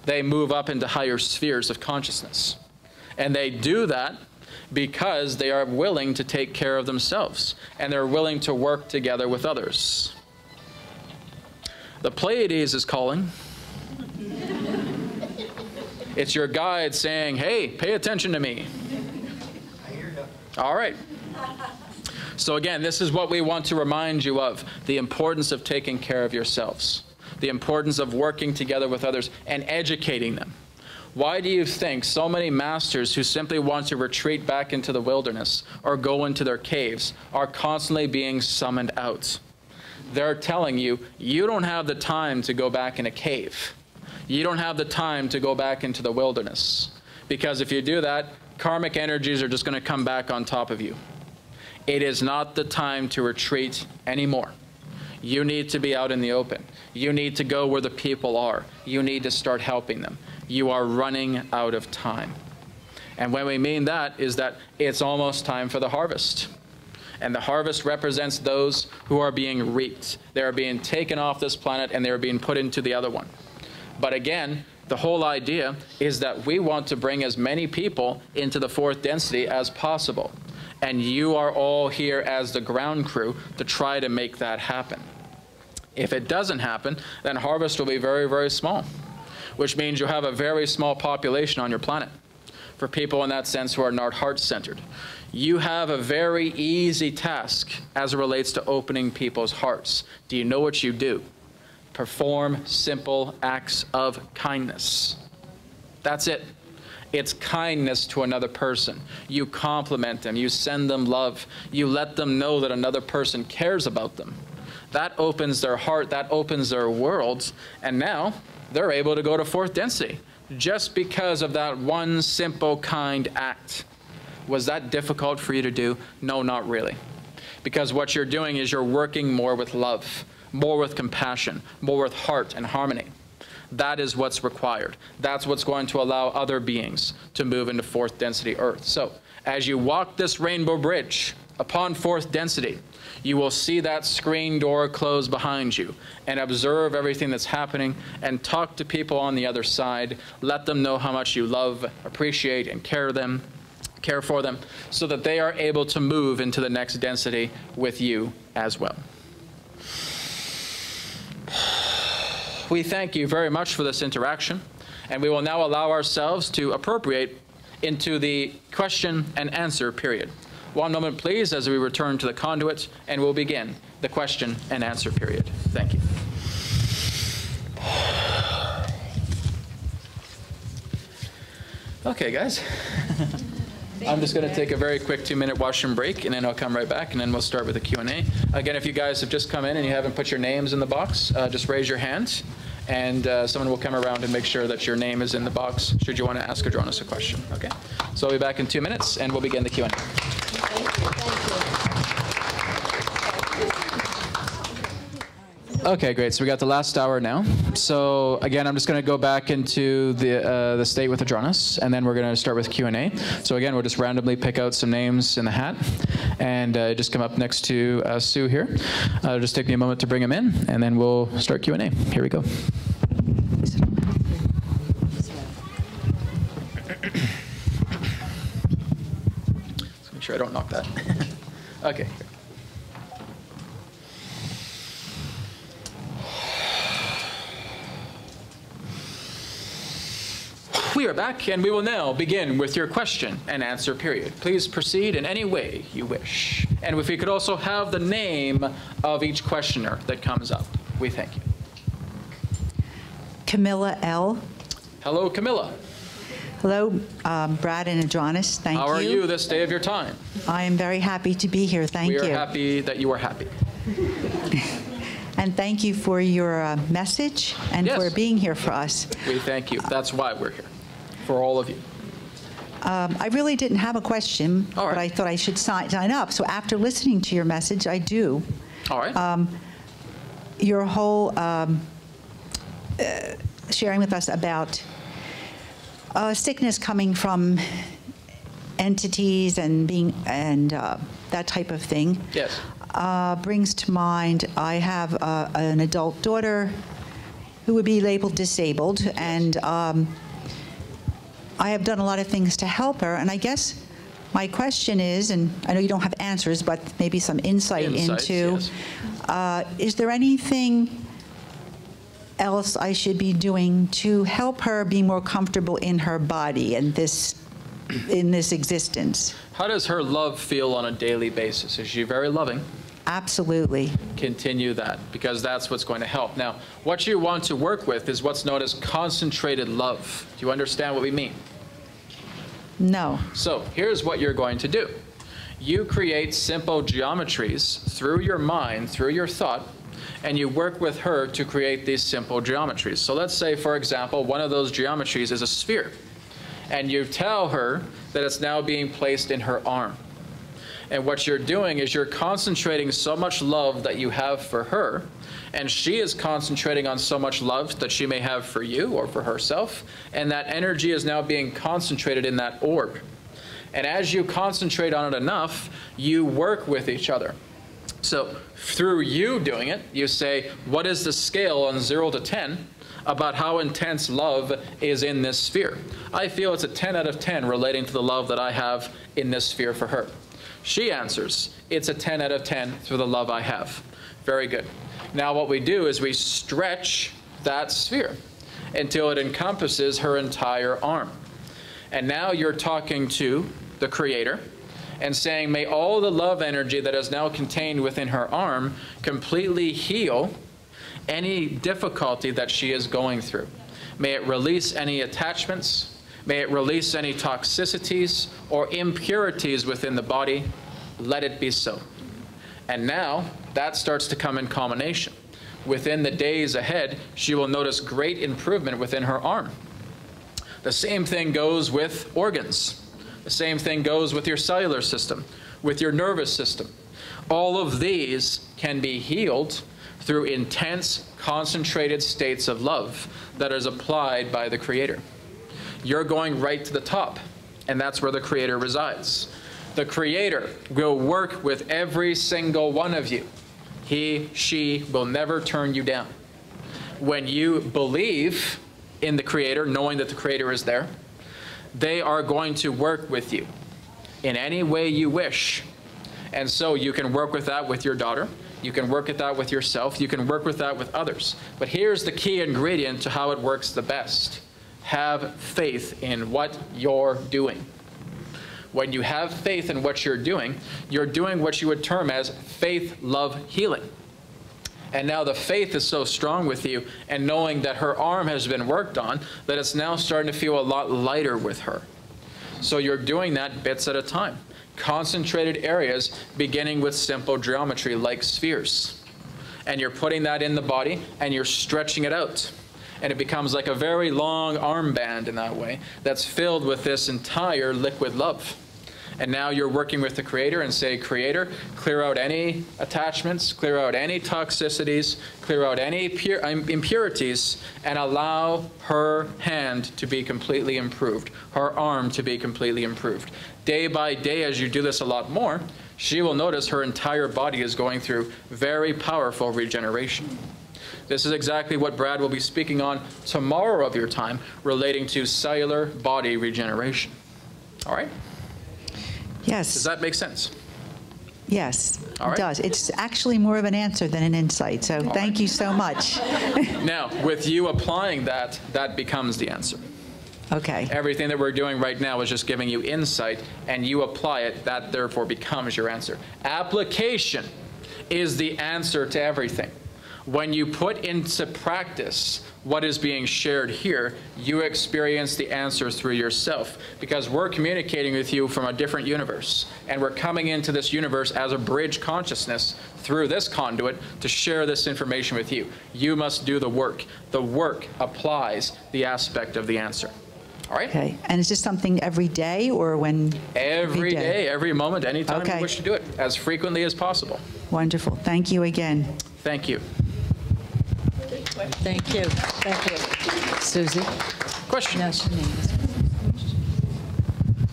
They move up into higher spheres of consciousness. And they do that because they are willing to take care of themselves, and they're willing to work together with others. The Pleiades is calling. It's your guide saying, hey, pay attention to me. All right. So again, this is what we want to remind you of, the importance of taking care of yourselves, the importance of working together with others and educating them. Why do you think so many masters who simply want to retreat back into the wilderness or go into their caves are constantly being summoned out? They're telling you, you don't have the time to go back in a cave. You don't have the time to go back into the wilderness. Because if you do that, karmic energies are just going to come back on top of you. It is not the time to retreat anymore. You need to be out in the open. You need to go where the people are. You need to start helping them. You are running out of time. And when we mean that, is that it's almost time for the harvest. And the harvest represents those who are being reaped. They are being taken off this planet and they are being put into the other one. But again, the whole idea is that we want to bring as many people into the fourth density as possible. And you are all here as the ground crew to try to make that happen. If it doesn't happen, then harvest will be very, very small, which means you'll have a very small population on your planet for people in that sense who are not heart-centered. You have a very easy task as it relates to opening people's hearts. Do you know what you do? Perform simple acts of kindness. That's it. It's kindness to another person. You compliment them. You send them love. You let them know that another person cares about them. That opens their heart. That opens their worlds. And now they're able to go to fourth density just because of that one simple, kind act. Was that difficult for you to do? No, not really. Because what you're doing is you're working more with love, more with compassion, more with heart and harmony. That is what's required. That's what's going to allow other beings to move into fourth density Earth. So as you walk this rainbow bridge upon fourth density, you will see that screen door close behind you and observe everything that's happening and talk to people on the other side. Let them know how much you love, appreciate, and care for them so that they are able to move into the next density with you as well. We thank you very much for this interaction, and we will now allow ourselves to appropriate into the question and answer period. One moment, please, as we return to the conduit, and we'll begin the question and answer period. Thank you. Okay, guys. I'm just going to take a very quick 2-minute washroom break, and then I'll come right back, and then we'll start with the Q&A. Again, if you guys have just come in and you haven't put your names in the box, just raise your hand, and someone will come around and make sure that your name is in the box should you want to ask Adronis a question. Okay? So I'll be back in 2 minutes, and we'll begin the Q&A. Thank you. Okay, great. So we got the last hour now. So again, I'm just going to go back into the state with Adronis, and then we're going to start with Q&A. So again, we'll just randomly pick out some names in the hat, and just come up next to Sue here. It'll just take me a moment to bring him in, and then we'll start Q&A. Here we go. Let's make sure I don't knock that. Okay. We are back, and we will now begin with your question and answer period. Please proceed in any way you wish. And if we could also have the name of each questioner that comes up, we thank you. Camilla L. Hello, Camilla. Hello, Brad and Adronis. Thank you. How are you this day of your time? I am very happy to be here. Thank you. We are happy that you are happy. And thank you for your message and Yes. for being here for us. We thank you. That's why we're here, for all of you. I really didn't have a question, All right. but I thought I should sign up. So after listening to your message, I do. All right. Your whole sharing with us about sickness coming from entities and being that type of thing. Yes. Brings to mind, I have an adult daughter who would be labeled disabled, and I have done a lot of things to help her. And I guess my question is, and I know you don't have answers, but maybe some insight into, yes. Is there anything else I should be doing to help her be more comfortable in her body and in this existence? How does her love feel on a daily basis? Is she very loving? Absolutely. Continue that, because that's what's going to help. Now, what you want to work with is what's known as concentrated love. Do you understand what we mean? No. So here's what you're going to do. You create simple geometries through your mind, through your thought, and you work with her to create these simple geometries. So let's say, for example, one of those geometries is a sphere. And you tell her that it's now being placed in her arm. And what you're doing is you're concentrating so much love that you have for her, and she is concentrating on so much love that she may have for you or for herself, and that energy is now being concentrated in that orb. And as you concentrate on it enough, you work with each other. So through you doing it, you say, what is the scale on 0 to 10 about how intense love is in this sphere? I feel it's a 10 out of 10 relating to the love that I have in this sphere for her. She answers, it's a 10 out of 10 through the love I have. Very good. Now what we do is we stretch that sphere until it encompasses her entire arm. And now you're talking to the Creator and saying, may all the love energy that is now contained within her arm completely heal any difficulty that she is going through. May it release any attachments. May it release any toxicities or impurities within the body. Let it be so. And now that starts to come in combination. Within the days ahead, she will notice great improvement within her arm. The same thing goes with organs. The same thing goes with your cellular system, with your nervous system. All of these can be healed through intense, concentrated states of love that is applied by the Creator. You're going right to the top, and that's where the Creator resides. The Creator will work with every single one of you. He, she will never turn you down. When you believe in the Creator, knowing that the Creator is there, they are going to work with you in any way you wish. And so you can work with that with your daughter. You can work with that with yourself. You can work with that with others. But here's the key ingredient to how it works the best. Have faith in what you're doing. When you have faith in what you're doing what you would term as faith, love, healing. And now the faith is so strong with you, and knowing that her arm has been worked on, that it's now starting to feel a lot lighter with her. So you're doing that bits at a time. Concentrated areas beginning with simple geometry like spheres. And you're putting that in the body, and you're stretching it out. And it becomes like a very long armband in that way that's filled with this entire liquid love. And now you're working with the Creator and say, Creator, clear out any attachments, clear out any toxicities, clear out any impurities, and allow her hand to be completely improved, her arm to be completely improved. Day by day, as you do this a lot more, she will notice her entire body is going through very powerful regeneration. This is exactly what Brad will be speaking on tomorrow of your time relating to cellular body regeneration. All right? Yes. Does that make sense? Yes, All right. it does. It's actually more of an answer than an insight, so thank you so much. Now, with you applying that, that becomes the answer. Okay. Everything that we're doing right now is just giving you insight, and you apply it. That therefore becomes your answer. Application is the answer to everything. When you put into practice what is being shared here, you experience the answers through yourself, because we're communicating with you from a different universe, and we're coming into this universe as a bridge consciousness through this conduit to share this information with you. You must do the work. The work applies the aspect of the answer. All right? Okay. And is this something every day or when? Every day, every moment, anytime Okay. you wish to do it, as frequently as possible. Wonderful. Thank you again. Thank you. Thank you. Thank you. Susie? Question?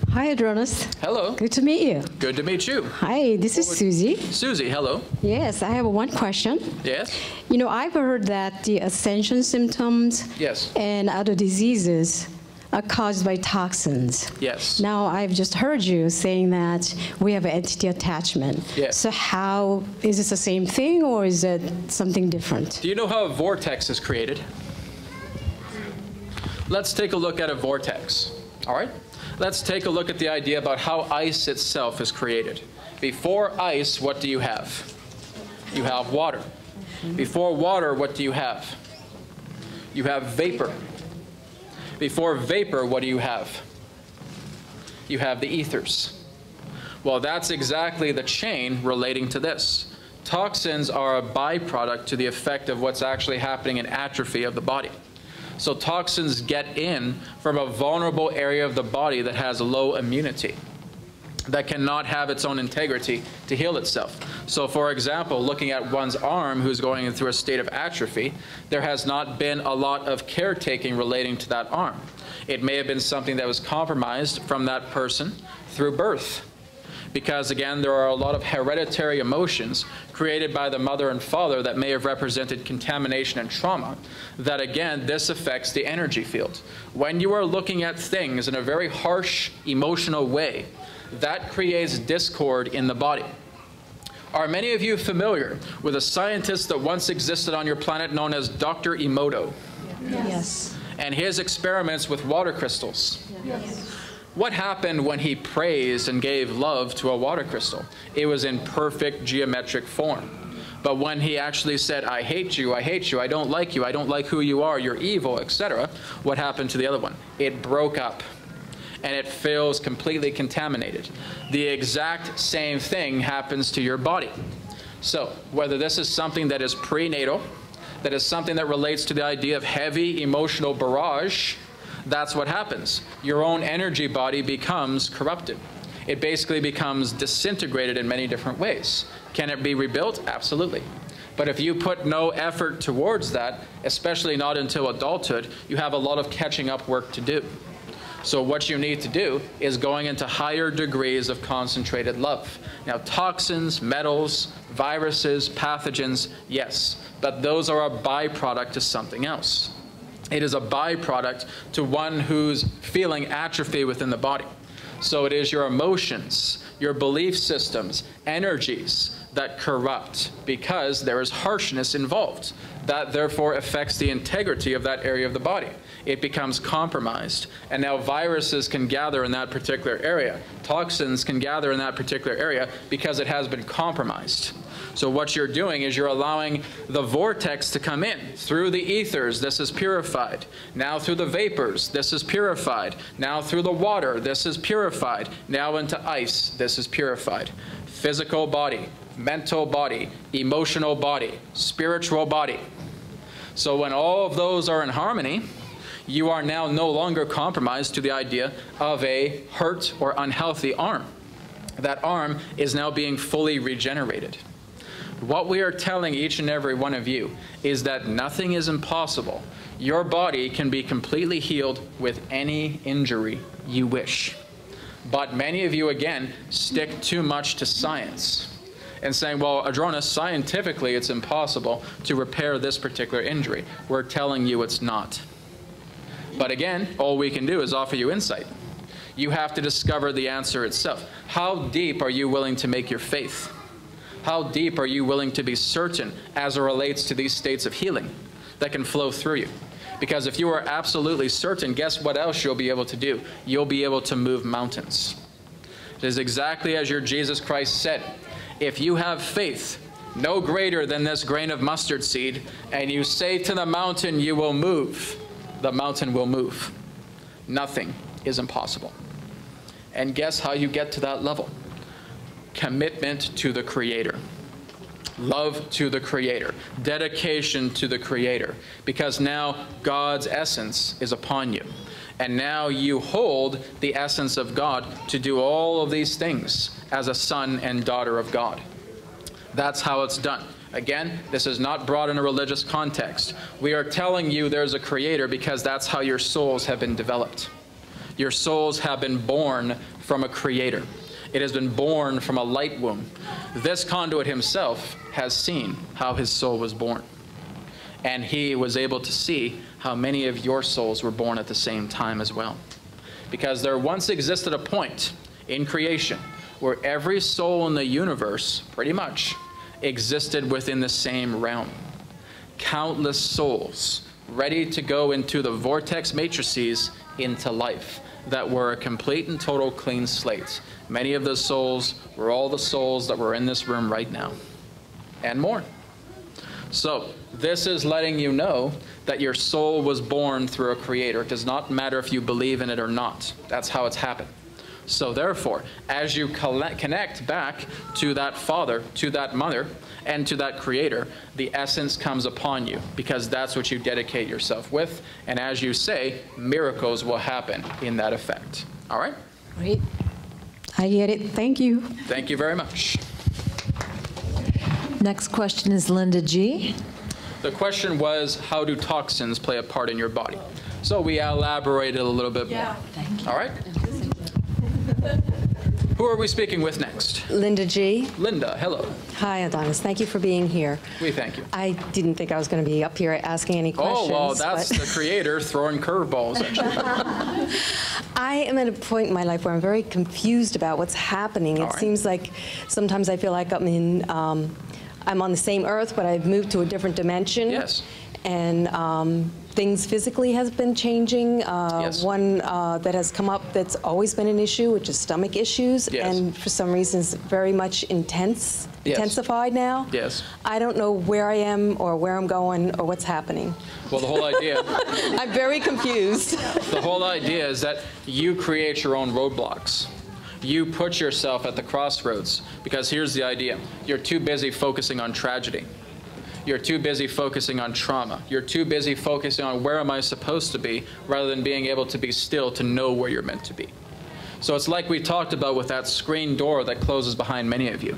Hi, Adronis. Hello. Good to meet you. Good to meet you. Hi, this is Susie. Susie, hello. Yes, I have one question. Yes? You know, I've heard that the ascension symptoms Yes. and other diseases are caused by toxins. Yes. Now, I've just heard you saying that we have entity attachment. Yes. So how, is this the same thing or is it something different? Do you know how a vortex is created? Let's take a look at a vortex. All right? Let's take a look at the idea about how ice itself is created. Before ice, what do you have? You have water. Before water, what do you have? You have vapor. Before vapor, what do you have? You have the ethers. Well, that's exactly the chain relating to this. Toxins are a byproduct to the effect of what's actually happening in atrophy of the body. So toxins get in from a vulnerable area of the body that has low immunity, that cannot have its own integrity to heal itself. So for example, looking at one's arm who's going through a state of atrophy, there has not been a lot of caretaking relating to that arm. It may have been something that was compromised from that person through birth. Because again, there are a lot of hereditary emotions created by the mother and father that may have represented contamination and trauma, that again, this affects the energy field. When you are looking at things in a very harsh, emotional way, that creates discord in the body. Are many of you familiar with a scientist that once existed on your planet known as Dr. Emoto? Yes. And his experiments with water crystals? Yes. What happened when he praised and gave love to a water crystal? It was in perfect geometric form. But when he actually said, I hate you, I don't like you, I don't like who you are, you're evil, etc., what happened to the other one? It broke up, and it feels completely contaminated. The exact same thing happens to your body. So whether this is something that is prenatal, that is something that relates to the idea of heavy emotional barrage, that's what happens. Your own energy body becomes corrupted. It basically becomes disintegrated in many different ways. Can it be rebuilt? Absolutely. But if you put no effort towards that, especially not until adulthood, you have a lot of catching up work to do. So what you need to do is going into higher degrees of concentrated love. Now, toxins, metals, viruses, pathogens, yes, but those are a byproduct to something else. It is a byproduct to one who's feeling atrophy within the body. So it is your emotions, your belief systems, energies that corrupt because there is harshness involved. That therefore affects the integrity of that area of the body. It becomes compromised. And now viruses can gather in that particular area. Toxins can gather in that particular area because it has been compromised. So what you're doing is you're allowing the vortex to come in. Through the ethers, this is purified. Now through the vapors, this is purified. Now through the water, this is purified. Now into ice, this is purified. Physical body, mental body, emotional body, spiritual body. So when all of those are in harmony, you are now no longer compromised to the idea of a hurt or unhealthy arm. That arm is now being fully regenerated. What we are telling each and every one of you is that nothing is impossible. Your body can be completely healed with any injury you wish. But many of you, again, stick too much to science and saying, well, Adronis, scientifically it's impossible to repair this particular injury. We're telling you it's not. But again, all we can do is offer you insight. You have to discover the answer itself. How deep are you willing to make your faith? How deep are you willing to be certain as it relates to these states of healing that can flow through you? Because if you are absolutely certain, guess what else you'll be able to do? You'll be able to move mountains. It is exactly as your Jesus Christ said. If you have faith no greater than this grain of mustard seed, and you say to the mountain, you will move, the mountain will move. Nothing is impossible. And guess how you get to that level? Commitment to the Creator. Love to the Creator. Dedication to the Creator. Because now God's essence is upon you. And now you hold the essence of God to do all of these things as a son and daughter of God. That's how it's done. Again, this is not brought in a religious context. We are telling you there's a Creator because that's how your souls have been developed. Your souls have been born from a Creator. It has been born from a light womb. This conduit himself has seen how his soul was born. And he was able to see how many of your souls were born at the same time as well. Because there once existed a point in creation where every soul in the universe, pretty much, existed within the same realm. Countless souls ready to go into the vortex matrices into life that were a complete and total clean slate. Many of those souls were all the souls that were in this room right now, and more. So this is letting you know that your soul was born through a Creator. It does not matter if you believe in it or not. That's how it's happened. So therefore, as you connect back to that Father, to that Mother, and to that Creator, the essence comes upon you, because that's what you dedicate yourself with. And as you say, miracles will happen in that effect. All right? Great. I get it. Thank you. Thank you very much. Next question is Linda G. The question was, how do toxins play a part in your body? So we elaborated a little bit more. Thank you. All right? Who are we speaking with next? Linda G. Linda, hello. Hi, Adronis. Thank you for being here. We thank you. I didn't think I was going to be up here asking any questions. Oh, well, that's the Creator throwing curveballs at you. I am at a point in my life where I'm very confused about what's happening. It seems like sometimes I feel like I'm on the same Earth, but I've moved to a different dimension. Yes. And things physically has been changing. Yes. One that has come up that's always been an issue, which is stomach issues, Yes. and for some reason it's very much intensified now. Yes. I don't know where I am or where I'm going or what's happening. Well, the whole idea, I'm very confused. the whole idea is that you create your own roadblocks. You put yourself at the crossroads, because here's the idea. You're too busy focusing on tragedy. You're too busy focusing on trauma. You're too busy focusing on where am I supposed to be, rather than being able to be still to know where you're meant to be. So it's like we talked about with that screen door that closes behind many of you.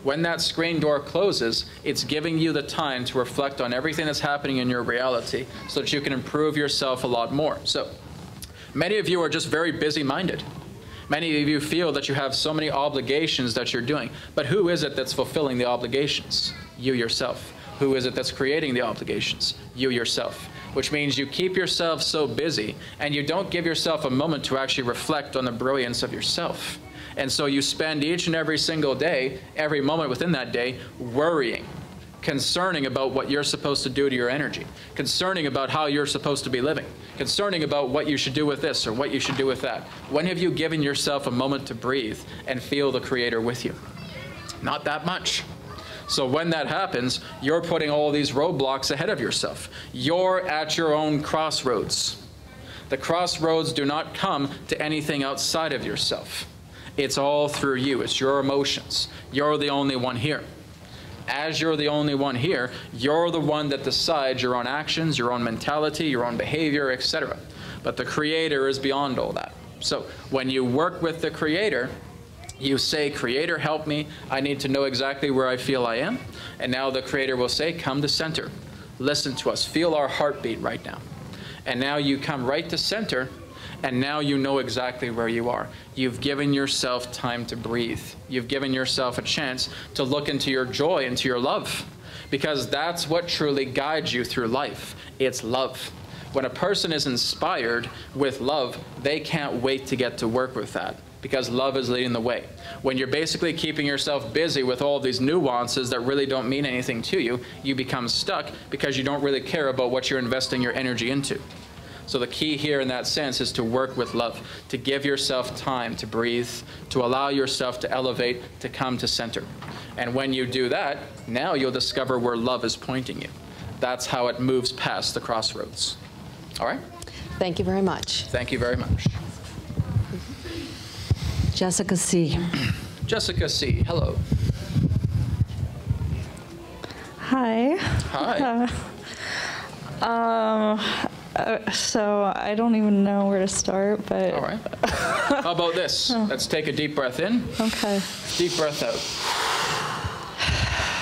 When that screen door closes, it's giving you the time to reflect on everything that's happening in your reality so that you can improve yourself a lot more. So many of you are just very busy-minded. Many of you feel that you have so many obligations that you're doing. But who is it that's fulfilling the obligations? You yourself. Who is it that's creating the obligations? You yourself. Which means you keep yourself so busy and you don't give yourself a moment to actually reflect on the brilliance of yourself. And so you spend each and every single day, every moment within that day, worrying, concerning about what you're supposed to do to your energy, concerning about how you're supposed to be living, concerning about what you should do with this or what you should do with that. When have you given yourself a moment to breathe and feel the Creator with you? Not that much. So when that happens, you're putting all these roadblocks ahead of yourself. You're at your own crossroads. The crossroads do not come to anything outside of yourself. It's all through you. It's your emotions. You're the only one here. As you're the only one here, you're the one that decides your own actions, your own mentality, your own behavior, etc. But the Creator is beyond all that. So when you work with the Creator, you say, Creator, help me. I need to know exactly where I feel I am. And now the Creator will say, come to center. Listen to us. Feel our heartbeat right now. And now you come right to center, and now you know exactly where you are. You've given yourself time to breathe. You've given yourself a chance to look into your joy, into your love, because that's what truly guides you through life. It's love. When a person is inspired with love, they can't wait to get to work with that. because love is leading the way. When you're basically keeping yourself busy with all these nuances that really don't mean anything to you, you become stuck because you don't really care about what you're investing your energy into. So the key here in that sense is to work with love, to give yourself time to breathe, to allow yourself to elevate, to come to center. And when you do that, now you'll discover where love is pointing you. That's how it moves past the crossroads. All right? Thank you very much. Thank you very much. Jessica C. Jessica C. Hello. Hi. Hi. So I don't even know where to start, but... All right. How about this? Let's take a deep breath in. Okay. Deep breath out.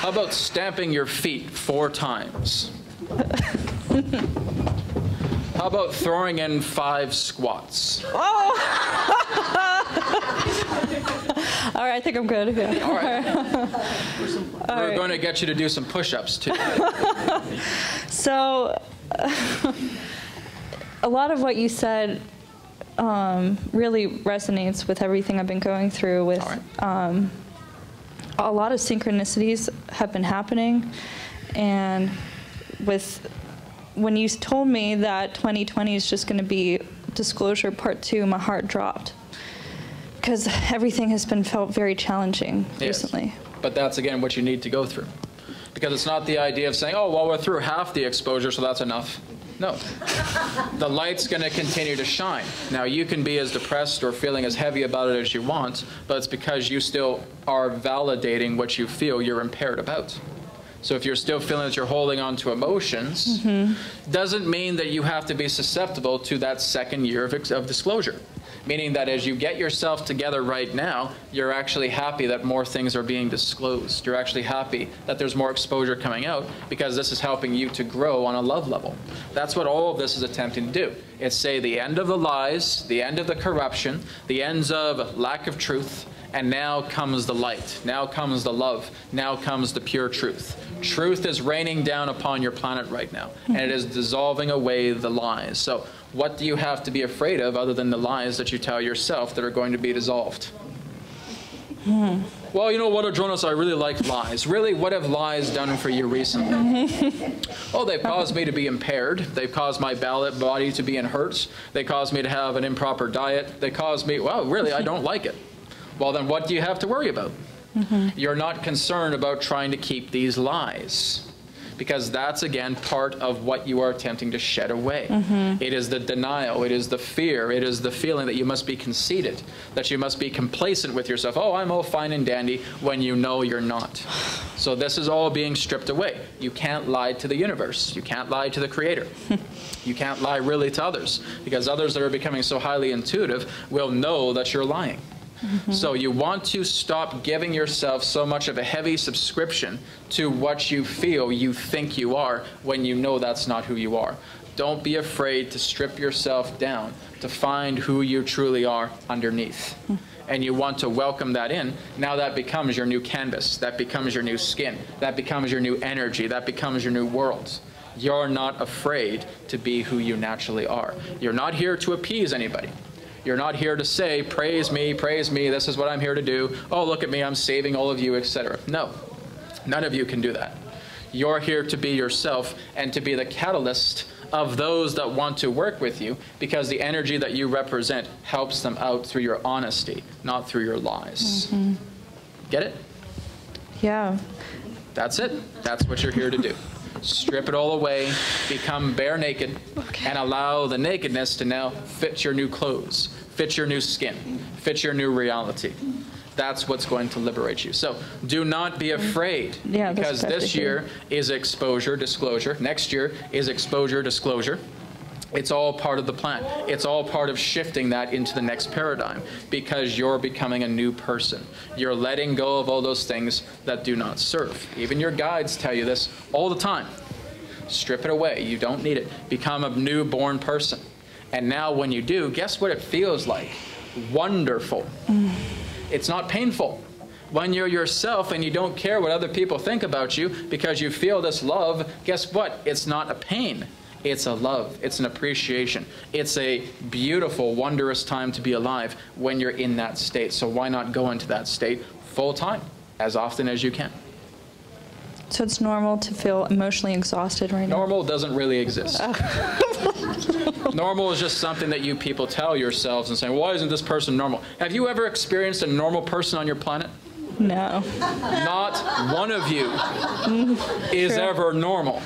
How about stamping your feet 4 times? How about throwing in 5 squats? Oh! All right, I think I'm good. Yeah. All right. We're going to get you to do some push-ups, too. So, a lot of what you said really resonates with everything I've been going through with a lot of synchronicities have been happening, and when you told me that 2020 is just going to be disclosure part 2, my heart dropped because everything has been felt very challenging recently. But that's again what you need to go through, because it's not the idea of saying, oh well, we're through half the exposure, so that's enough. No. The light's going to continue to shine. Now, you can be as depressed or feeling as heavy about it as you want, but it's because you still are validating what you feel you're impaired about. So if you're still feeling that you're holding on to emotions, doesn't mean that you have to be susceptible to that second year of disclosure. Meaning that as you get yourself together right now, you're actually happy that more things are being disclosed. You're actually happy that there's more exposure coming out because this is helping you to grow on a love level. That's what all of this is attempting to do. It's say the end of the lies, the end of the corruption, the ends of lack of truth, and now comes the light. Now comes the love. Now comes the pure truth. Truth is raining down upon your planet right now, and it is dissolving away the lies. So what do you have to be afraid of other than the lies that you tell yourself that are going to be dissolved? Well, you know what, Adronis, I really like lies. Really, what have lies done for you recently? Oh, they've caused me to be impaired. They've caused my body to be in hurts. They caused me to have an improper diet. They caused me, well, really, I don't like it. Well, then what do you have to worry about? You're not concerned about trying to keep these lies, because that's, again, part of what you are attempting to shed away. It is the denial, it is the fear, it is the feeling that you must be conceited, that you must be complacent with yourself. Oh, I'm all fine and dandy, when you know you're not. So this is all being stripped away. You can't lie to the universe. You can't lie to the Creator. You can't lie really to others, because others that are becoming so highly intuitive will know that you're lying. So you want to stop giving yourself so much of a heavy subscription to what you feel you think you are when you know that's not who you are. Don't be afraid to strip yourself down to find who you truly are underneath. And you want to welcome that in. Now that becomes your new canvas. That becomes your new skin. That becomes your new energy. That becomes your new world. You're not afraid to be who you naturally are. You're not here to appease anybody. You're not here to say, praise me, this is what I'm here to do. Oh, look at me, I'm saving all of you, etc. No, none of you can do that. You're here to be yourself and to be the catalyst of those that want to work with you, because the energy that you represent helps them out through your honesty, not through your lies. Get it? Yeah. That's it. That's what you're here to do. Strip it all away, become bare naked, and allow the nakedness to now fit your new clothes, fit your new skin, fit your new reality. That's what's going to liberate you. So do not be afraid, because this year is exposure, disclosure. Next year is exposure, disclosure. It's all part of the plan. It's all part of shifting that into the next paradigm, because you're becoming a new person. You're letting go of all those things that do not serve. Even your guides tell you this all the time. Strip it away. You don't need it. Become a newborn person. And now when you do, guess what it feels like? Wonderful. It's not painful. When you're yourself and you don't care what other people think about you because you feel this love, guess what? It's not a pain. It's a love. It's an appreciation. It's a beautiful, wondrous time to be alive when you're in that state. So why not go into that state full time, as often as you can? So it's normal to feel emotionally exhausted right now? Normal doesn't really exist. Normal is just something that you people tell yourselves and say, why isn't this person normal? Have you ever experienced a normal person on your planet? No. Not one of you is ever normal.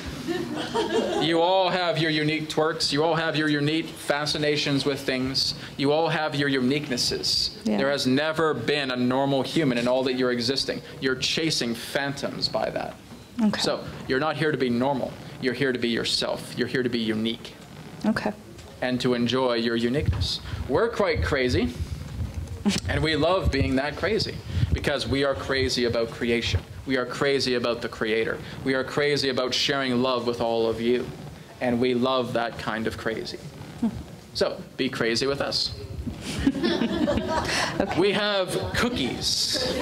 You all have your unique twerks. You all have your unique fascinations with things. You all have your uniquenesses. Yeah. There has never been a normal human in all that you're existing. You're chasing phantoms by that. Okay. So you're not here to be normal. You're here to be yourself. You're here to be unique. Okay. And to enjoy your uniqueness. We're quite crazy, and we love being that crazy because we are crazy about creation. We are crazy about the Creator. We are crazy about sharing love with all of you, and we love that kind of crazy. So be crazy with us. Okay. We have cookies.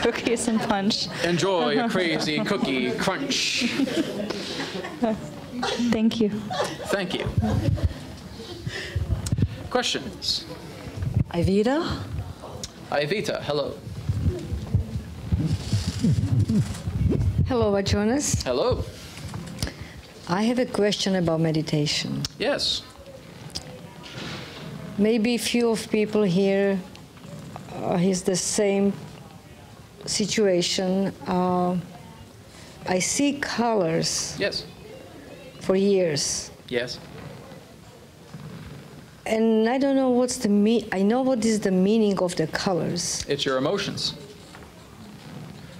Cookies and punch. Enjoy a crazy cookie crunch. Thank you. Thank you. Questions? Ivita? Ivita, hello. Hello, Adronis. Hello. I have a question about meditation. Yes. Maybe few of people here is the same situation. I see colors Yes. for years, Yes. and I don't know what's the I know what is the meaning of the colors. It's your emotions.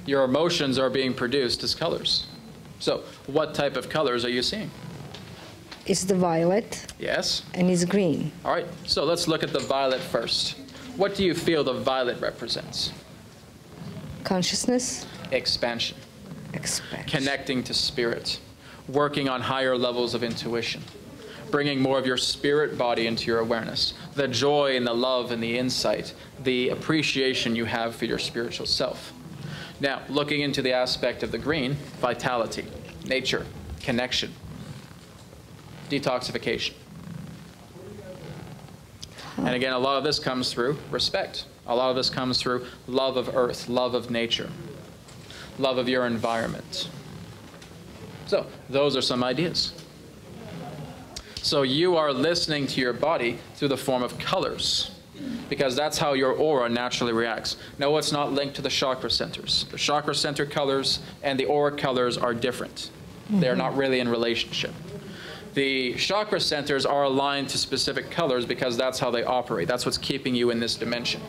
Your emotions are being produced as colors. So, what type of colors are you seeing? It's the violet Yes. and it's green. All right. So, let's look at the violet first. What do you feel the violet represents? Consciousness, Expansion. expansion. Connecting to spirit. Working on higher levels of intuition. Bringing more of your spirit body into your awareness. The joy and the love and the insight. The appreciation you have for your spiritual self. Now, looking into the aspect of the green, vitality, nature, connection, detoxification. And again, a lot of this comes through respect. A lot of this comes through love of earth, love of nature, love of your environment. So, those are some ideas. So you are listening to your body through the form of colors, because that's how your aura naturally reacts. Now, it's not linked to the chakra centers. The chakra center colors and the aura colors are different. They're not really in relationship. The chakra centers are aligned to specific colors because that's how they operate. That's what's keeping you in this dimension.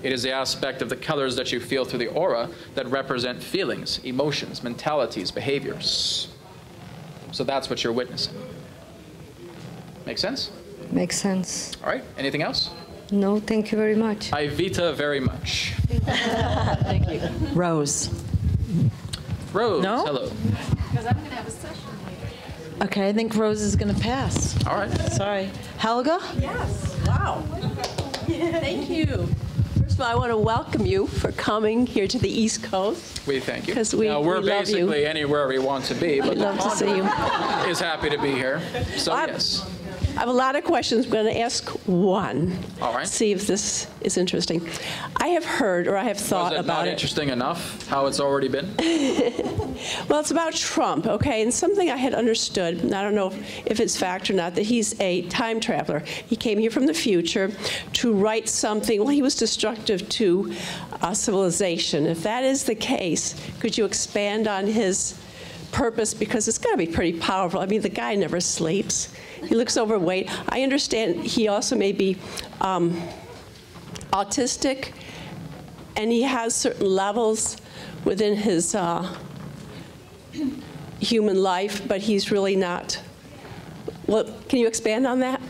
It is the aspect of the colors that you feel through the aura that represent feelings, emotions, mentalities, behaviors. So that's what you're witnessing. Make sense? Makes sense. All right. Anything else? No, thank you very much. Ivita very much. Thank you. Rose. Rose, No? hello. Because I'm going to have a session later. Okay, I think Rose is going to pass. All right. Sorry. Helga? Yes. Wow. Thank you. First of all, I want to welcome you for coming here to the East Coast. We thank you. 'Cause we we're love you. basically anywhere we want to be, but We'd love to see you. is happy to be here. So yes. I have a lot of questions. I'm going to ask one. All right. See if this is interesting. I have heard, or I have thought Was it about not it. interesting enough how it's already been? Well, it's about Trump, okay? And something I had understood, and I don't know if it's fact or not, that he's a time traveler. He came here from the future to write something. Well, he was destructive to civilization. If that is the case, could you expand on his purpose? Because it's got to be pretty powerful. I mean, the guy never sleeps. He looks overweight. I understand he also may be autistic, and he has certain levels within his human life, but he's really not. Well, can you expand on that?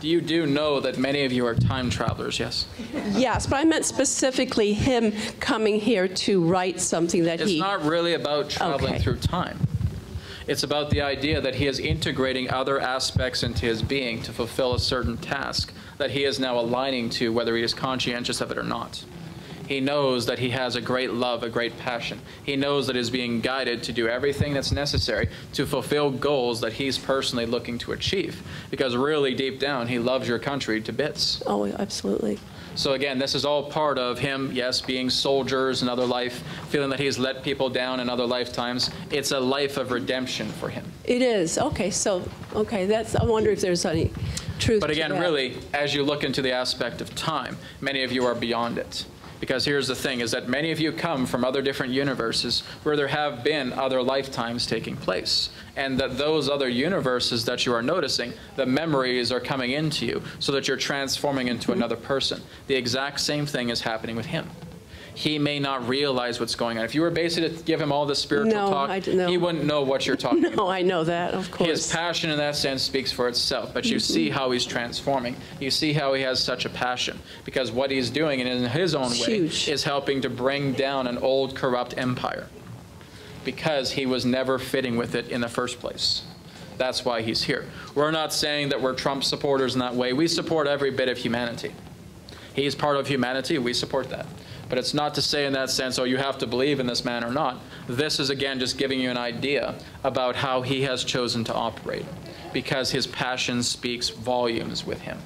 You do know that many of you are time travelers, yes? Yes, but I meant specifically him coming here to write something that It's he... not really about traveling Okay. through time. It's about the idea that he is integrating other aspects into his being to fulfill a certain task that he is now aligning to, whether he is conscientious of it or not. He knows that he has a great love, a great passion. He knows that he's being guided to do everything that's necessary to fulfill goals that he's personally looking to achieve. Because really deep down, he loves your country to bits. Oh, absolutely. So again, this is all part of him, yes, being soldiers in other life, feeling that he's let people down in other lifetimes. It's a life of redemption for him. It is. Okay, so, okay, that's, I wonder if there's any truth But again, to that. really, as you look into the aspect of time, many of you are beyond it. Because here's the thing, is that many of you come from other different universes where there have been other lifetimes taking place. And that those other universes that you are noticing, the memories are coming into you so that you're transforming into another person. The exact same thing is happening with him. He may not realize what's going on. If you were basically to give him all the spiritual talk, he wouldn't know what you're talking about. No, I know that, of course. His passion in that sense speaks for itself, but you see how he's transforming. You see how he has such a passion, because what he's doing in his own way is helping to bring down an old corrupt empire, because he was never fitting with it in the first place. That's why he's here. We're not saying that we're Trump supporters in that way. We support every bit of humanity. He's part of humanity. We support that. But it's not to say in that sense, oh, you have to believe in this man or not. This is, again, just giving you an idea about how he has chosen to operate, because his passion speaks volumes with him.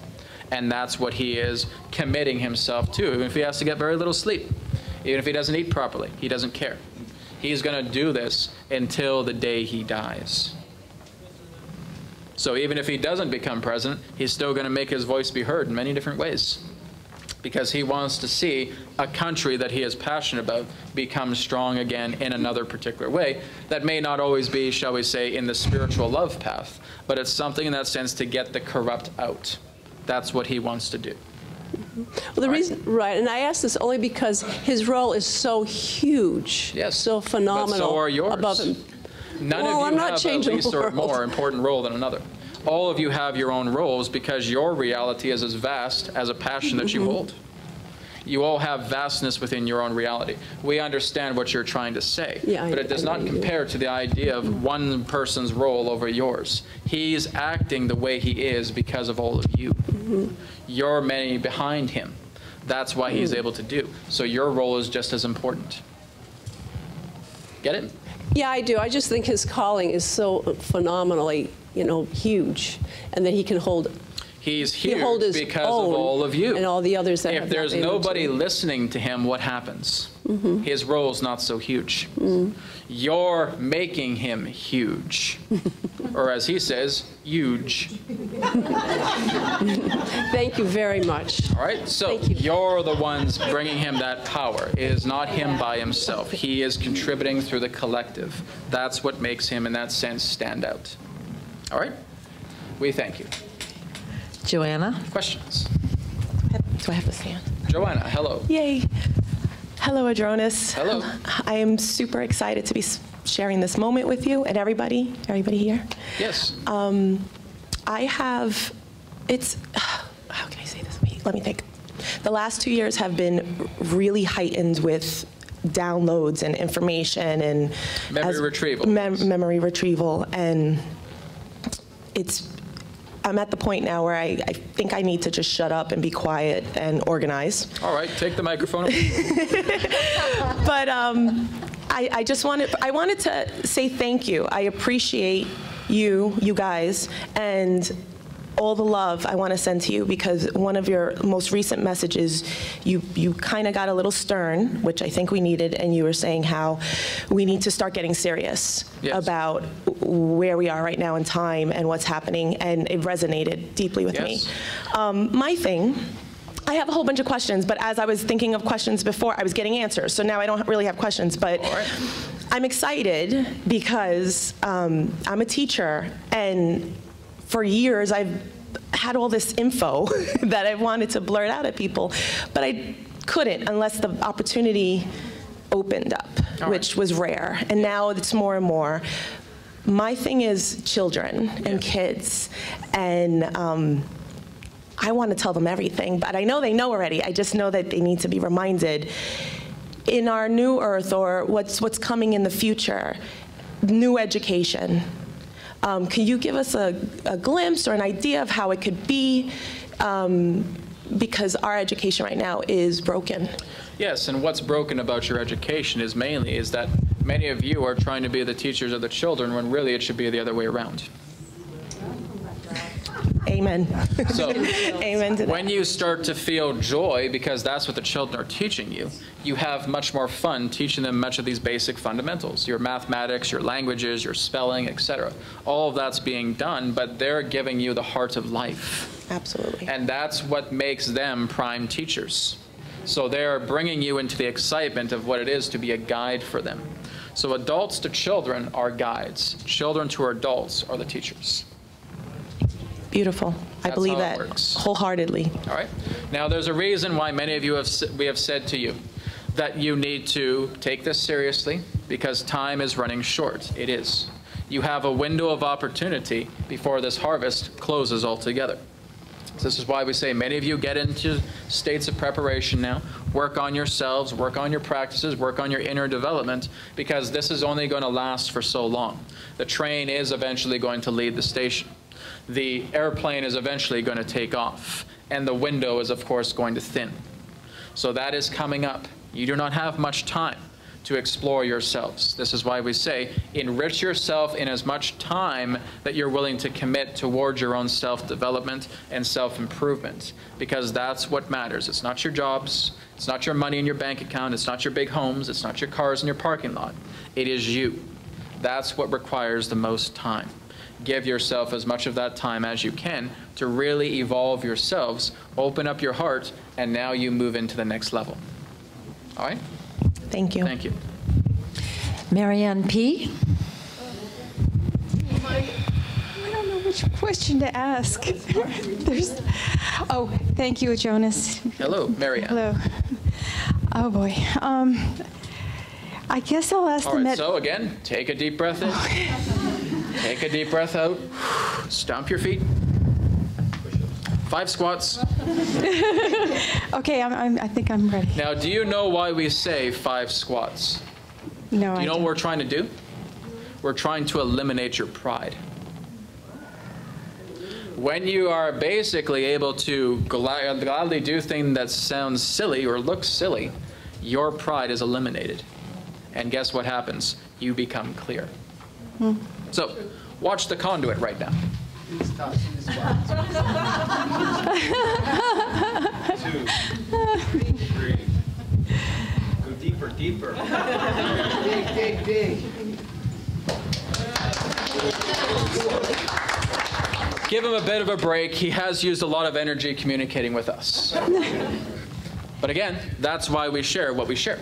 And that's what he is committing himself to, even if he has to get very little sleep, even if he doesn't eat properly. He doesn't care. He's going to do this until the day he dies. So even if he doesn't become president, he's still going to make his voice be heard in many different ways, because he wants to see a country that he is passionate about become strong again in another particular way that may not always be, shall we say, in the spiritual love path, but it's something in that sense to get the corrupt out. That's what he wants to do. Well, the reason, right, and I ask this only because his role is so huge, so phenomenal. But so are yours. Above him. None of you have a least or more important role than another. All of you have your own roles because your reality is as vast as a passion that you hold. You all have vastness within your own reality. We understand what you're trying to say, but it does not compare to the idea of one person's role over yours. He's acting the way he is because of all of you. You're many behind him. That's why he's able to do. So your role is just as important. Get it? Yeah, I do. I just think his calling is so phenomenally, you know, huge, and that he can hold. He's huge because of all of you. And all the others that if there's nobody listening to him, what happens? His role is not so huge. You're making him huge. Or as he says, huge. Thank you very much. All right, so you're the ones bringing him that power. It is not him by himself. He is contributing through the collective. That's what makes him, in that sense, stand out. All right? We thank you. Joanna? Questions? Do I have to stand? Joanna, hello. Yay. Hello, Adronis. Hello. I am super excited to be sharing this moment with you and everybody here. Yes. I have, how can I say this? Let me think. The last 2 years have been really heightened with downloads and information and memory retrieval. Memory retrieval, and I'm at the point now where I think I need to just shut up and be quiet and organize. All right, take the microphone. But I wanted to say thank you. I appreciate you guys, and all the love I want to send to you, because one of your most recent messages, you kind of got a little stern, which I think we needed, and you were saying how we need to start getting serious about where we are right now in time and what's happening, and it resonated deeply with me. My thing, I have a whole bunch of questions, but as I was thinking of questions before, I was getting answers, so now I don't really have questions, but I'm excited because I'm a teacher, and for years, I've had all this info that I wanted to blurt out at people, but I couldn't unless the opportunity opened up, which was rare. And now it's more and more. My thing is children and kids, and I want to tell them everything, but I know they know already. I just know that they need to be reminded in our new earth, or what's coming in the future, new education. Can you give us a glimpse or an idea of how it could be? because our education right now is broken. Yes, and what's broken about your education is that many of you are trying to be the teachers of the children when really it should be the other way around. Amen. So, amen to that. When you start to feel joy, because that's what the children are teaching you, you have much more fun teaching them much of these basic fundamentals, your mathematics, your languages, your spelling, etc. All of that's being done, but they're giving you the heart of life. Absolutely. And that's what makes them prime teachers. So they're bringing you into the excitement of what it is to be a guide for them. So adults to children are guides. Children to adults are the teachers. Beautiful. I believe that wholeheartedly. All right. Now, there's a reason why many of you we have said to you that you need to take this seriously, because time is running short. It is. You have a window of opportunity before this harvest closes altogether. So this is why we say many of you get into states of preparation now. Work on yourselves, work on your practices, work on your inner development, because this is only going to last for so long. The train is eventually going to leave the station. The airplane is eventually going to take off, and the window is, of course, going to thin. So that is coming up. You do not have much time to explore yourselves. This is why we say, enrich yourself in as much time that you're willing to commit towards your own self-development and self-improvement, because that's what matters. It's not your jobs, it's not your money in your bank account, it's not your big homes, it's not your cars in your parking lot. It is you. That's what requires the most time. Give yourself as much of that time as you can to really evolve yourselves, open up your heart, and now you move into the next level. All right? Thank you. Thank you. Marianne P. I don't know which question to ask. Oh, thank you, Adronis. Hello, Marianne. Hello. Oh, boy. I guess I'll ask All right, so again, take a deep breath in. Take a deep breath out. Stomp your feet. 5 squats. Okay, I think I'm ready. Now, do you know why we say 5 squats? No, Do you know what we're trying to do? We're trying to eliminate your pride. When you are basically able to gladly do things that sound silly or look silly, your pride is eliminated. And guess what happens? You become clear. So, watch the conduit right now. 2, 3. Go deeper, deeper. Dig, dig, dig. Give him a bit of a break. He has used a lot of energy communicating with us. But again, that's why we share what we share,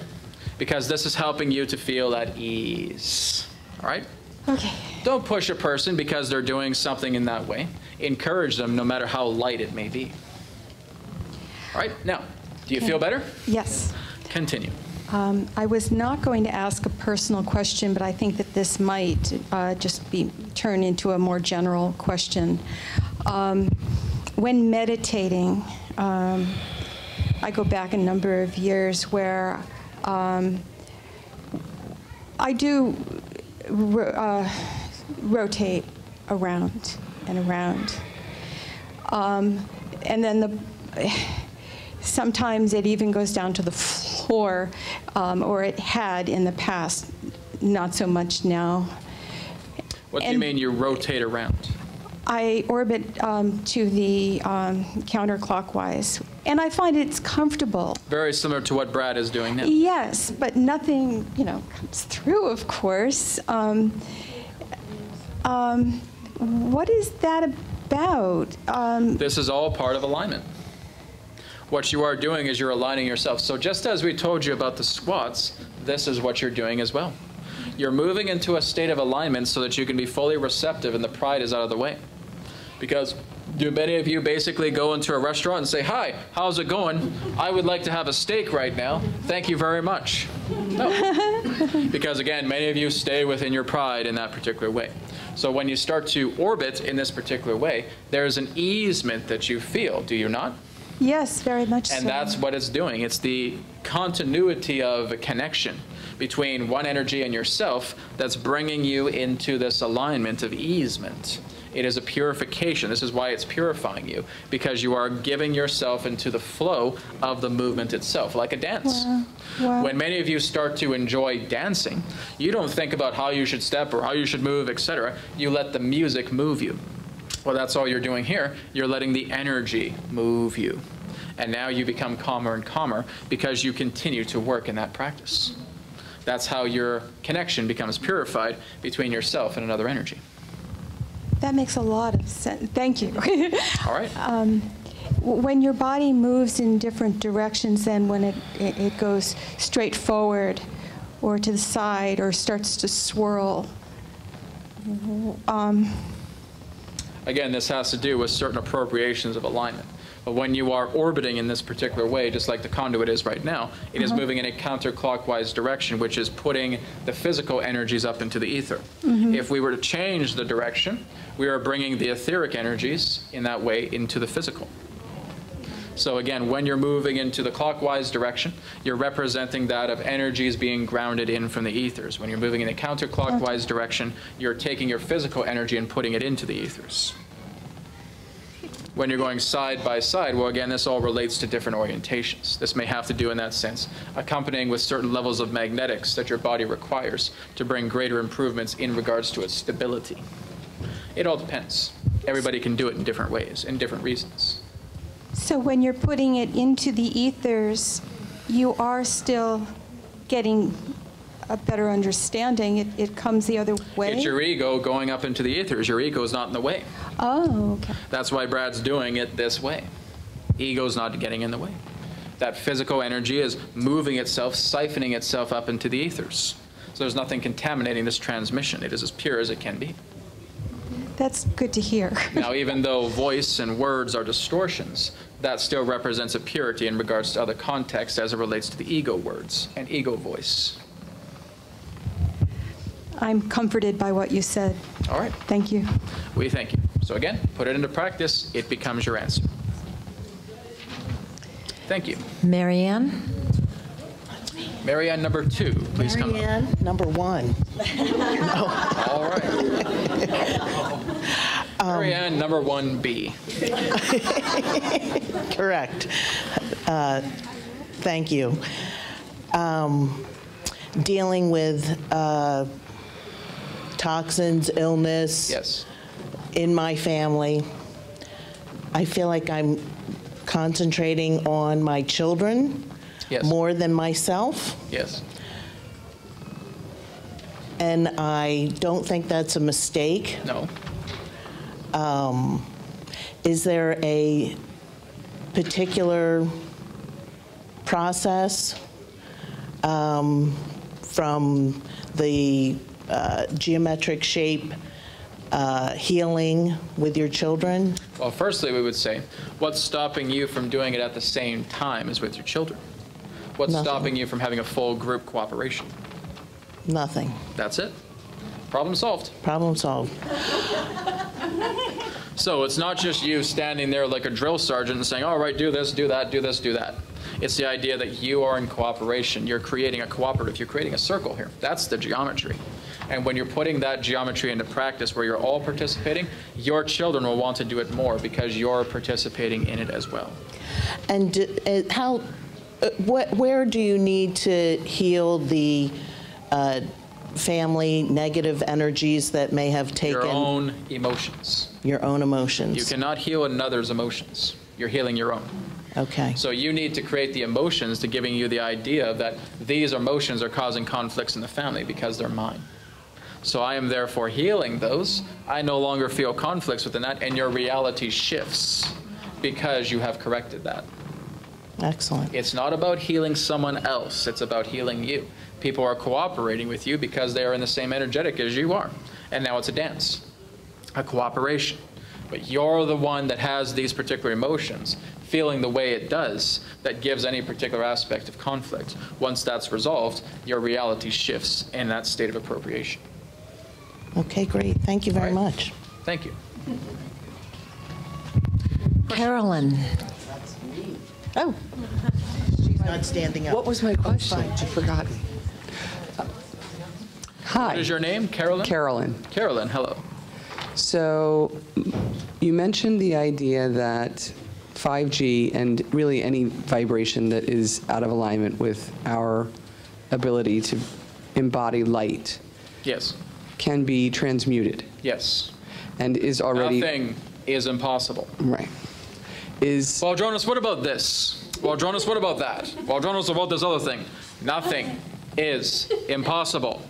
because this is helping you to feel at ease. All right? Okay. Don't push a person because they're doing something in that way. Encourage them no matter how light it may be. All right, now, do you feel better? Yes. Continue. I was not going to ask a personal question, but I think that this might just turn into a more general question. When meditating, I go back a number of years where I do rotate around and around. And then sometimes it even goes down to the floor, or it had in the past, not so much now. What do you mean you rotate around? I orbit to the counterclockwise, and I find it's comfortable. Very similar to what Brad is doing now. Yes, but nothing, comes through, of course. What is that about? This is all part of alignment. What you are doing is you're aligning yourself. So just as we told you about the squats, this is what you're doing as well. You're moving into a state of alignment so that you can be fully receptive and the pride is out of the way. Because do many of you basically go into a restaurant and say, "Hi, how's it going? I would like to have a steak right now. Thank you very much." No. Because again, many of you stay within your pride in that particular way. So when you start to orbit in this particular way, there's an easement that you feel, do you not? Yes, very much so. And that's what it's doing. It's the continuity of a connection between one energy and yourself that's bringing you into this alignment of easement. It is a purification. This is why it's purifying you, because you are giving yourself into the flow of the movement itself, like a dance. Wow. When many of you start to enjoy dancing, you don't think about how you should step or how you should move, etc. You let the music move you. Well, that's all you're doing here. You're letting the energy move you. And now you become calmer and calmer because you continue to work in that practice. That's how your connection becomes purified between yourself and another energy. That makes a lot of sense. Thank you. All right. When your body moves in different directions, then when it goes straight forward or to the side or starts to swirl, again, this has to do with certain appropriations of alignment. But when you are orbiting in this particular way, just like the conduit is right now, it is moving in a counterclockwise direction, which is putting the physical energies up into the ether. If we were to change the direction, we are bringing the etheric energies in that way into the physical. So again, when you're moving into the clockwise direction, you're representing that of energies being grounded in from the ethers. When you're moving in a counterclockwise direction, you're taking your physical energy and putting it into the ethers. When you're going side by side, well, again, this all relates to different orientations. This may have to do, in that sense, accompanying with certain levels of magnetics that your body requires to bring greater improvements in regards to its stability. It all depends. Everybody can do it in different ways, in different reasons. so when you're putting it into the ethers, you are still getting a better understanding. It comes the other way? It's your ego going up into the ethers. Your ego is not in the way. Oh, okay. That's why Brad's doing it this way. Ego's not getting in the way. That physical energy is moving itself, siphoning itself up into the ethers. So there's nothing contaminating this transmission. It is as pure as it can be. That's good to hear. Now, even though voice and words are distortions, that still represents a purity in regards to other contexts as it relates to the ego words and ego voice. I'm comforted by what you said. All right. Thank you. We thank you. So again, put it into practice. It becomes your answer. Thank you. Marianne? Marianne number 2, please come up. Marianne number 1. No. All right. Marianne number 1B. Correct. Thank you. Dealing with toxins, illness. Yes. In my family. I feel like I'm concentrating on my children. Yes. More than myself. Yes. And I don't think that's a mistake. No. Is there a particular process from the geometric shape healing with your children? Well, firstly, we would say, what's stopping you from doing it at the same time as with your children? What's Nothing. stopping you from having a full group cooperation? Nothing. That's it. Problem solved. Problem solved. So it's not just you standing there like a drill sergeant and saying, all right, do this, do that, do this, do that. It's the idea that you are in cooperation. You're creating a cooperative. You're creating a circle here. That's the geometry. And when you're putting that geometry into practice where you're all participating, your children will want to do it more because you're participating in it as well. And where do you need to heal the family negative energies that may have taken? Your own emotions. Your own emotions. You cannot heal another's emotions. You're healing your own. Okay. So you need to create the emotions to giving you the idea that these emotions are causing conflicts in the family because they're mine. So I am therefore healing those. I no longer feel conflicts within that, and your reality shifts because you have corrected that. Excellent. It's not about healing someone else. It's about healing you. People are cooperating with you because they are in the same energetic as you are. And now it's a dance, a cooperation. But you're the one that has these particular emotions, feeling the way it does, that gives any particular aspect of conflict. Once that's resolved, your reality shifts in that state of appropriation. Okay, great. Thank you very much. Thank you. Carolyn. Oh. She's not standing up. What was my question? I've forgotten. Hi. What is your name? Carolyn? Carolyn. Carolyn, hello. So you mentioned the idea that 5G and really any vibration that is out of alignment with our ability to embody light, yes, can be transmuted. Yes. And is already... Nothing is impossible. Right. Well, Adronis, what about this? Well, Adronis, what about that? Well, Adronis, what about this other thing? Nothing is impossible.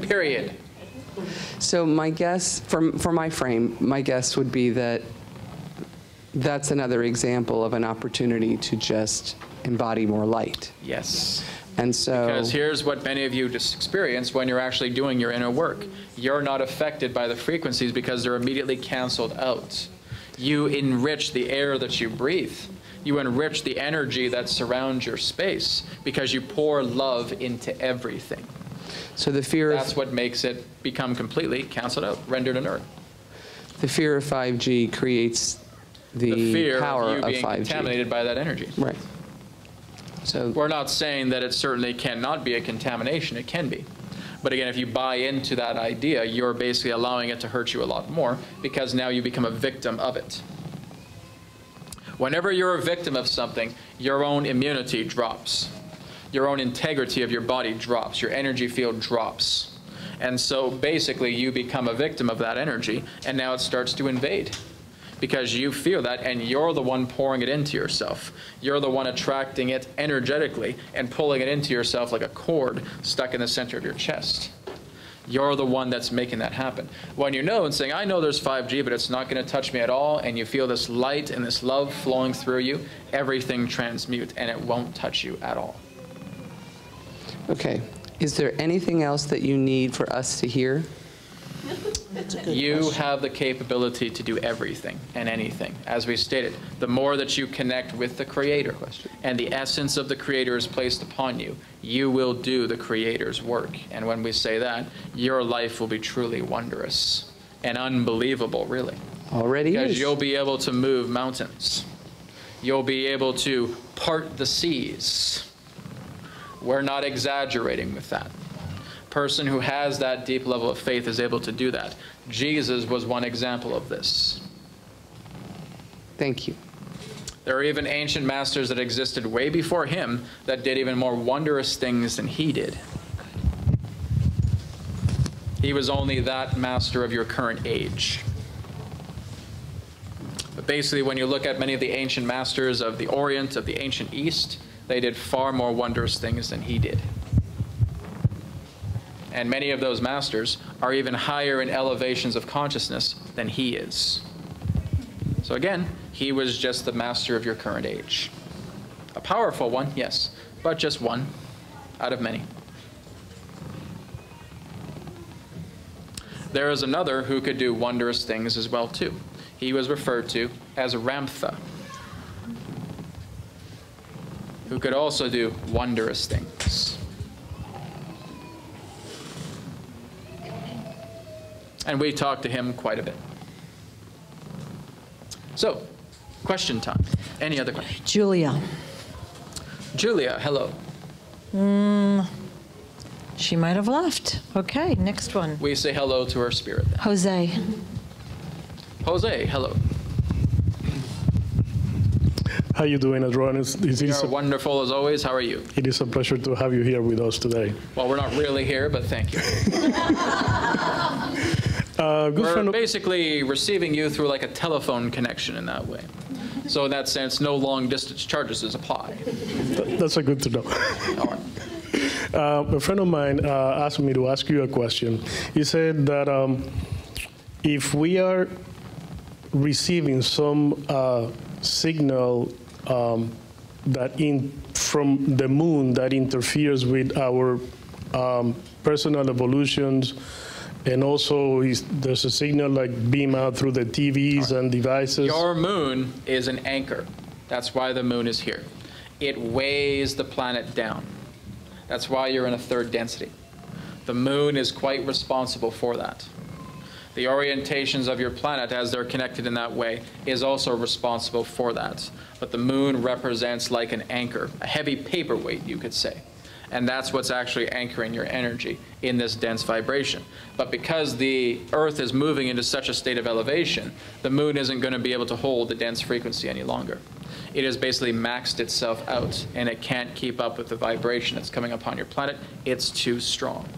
Period. So my guess, for my frame, my guess would be that that's another example of an opportunity to just embody more light. Yes. And so... Because here's what many of you just experience when you're actually doing your inner work. You're not affected by the frequencies because they're immediately canceled out. You enrich the air that you breathe. You enrich the energy that surrounds your space because you pour love into everything. So the fear of... That's what makes it become completely canceled out, rendered inert. The fear of 5G creates the fear power of you being 5G. Contaminated by that energy. Right. So we're not saying that it certainly cannot be a contamination. It can be. But again, if you buy into that idea, you're basically allowing it to hurt you a lot more because now you become a victim of it. Whenever you're a victim of something, your own immunity drops. Your own integrity of your body drops. Your energy field drops. And so basically you become a victim of that energy, and now it starts to invade. Because you feel that, and you're the one pouring it into yourself. You're the one attracting it energetically and pulling it into yourself like a cord stuck in the center of your chest. You're the one that's making that happen. When you know and saying, I know there's 5G, but it's not going to touch me at all, and you feel this light and this love flowing through you, everything transmutes, and it won't touch you at all. Okay. Is there anything else that you need for us to hear? You have the capability to do everything and anything. As we stated, the more that you connect with the Creator and the essence of the Creator is placed upon you, you will do the Creator's work. And when we say that, your life will be truly wondrous and unbelievable, really. Already because is. You'll be able to move mountains. You'll be able to part the seas. We're not exaggerating with that. Person who has that deep level of faith is able to do that. Jesus was one example of this. Thank you. There are even ancient masters that existed way before him that did even more wondrous things than he did. He was only that master of your current age. But basically, when you look at many of the ancient masters of the Orient, of the ancient East, they did far more wondrous things than he did. And many of those masters are even higher in elevations of consciousness than he is. So again, he was just the master of your current age. A powerful one, yes, but just one out of many. There is another who could do wondrous things as well too. He was referred to as Ramtha, who could also do wondrous things. And we talked to him quite a bit. So, question time. Any other questions? Julia. Julia, hello. She might have left. Okay, next one. We say hello to her spirit then. Jose. Jose, hello. How you doing, Adronis? You're wonderful as always. How are you? It is a pleasure to have you here with us today. Well, we're not really here, but thank you. We're basically receiving you through like a telephone connection in that way. So in that sense, no long distance charges apply. That's a good to know. All right. A friend of mine asked me to ask you a question. He said that if we are receiving some signal from the moon that interferes with our personal evolutions, and also there's a signal like beam out through the TVs and devices. Your moon is an anchor. That's why the moon is here. It weighs the planet down. That's why you're in a third density. The moon is quite responsible for that. The orientations of your planet, as they're connected in that way, is also responsible for that. But the moon represents like an anchor, a heavy paperweight, you could say. And that's what's actually anchoring your energy in this dense vibration. But because the Earth is moving into such a state of elevation, the moon isn't going to be able to hold the dense frequency any longer. It has basically maxed itself out, and it can't keep up with the vibration that's coming upon your planet. It's too strong.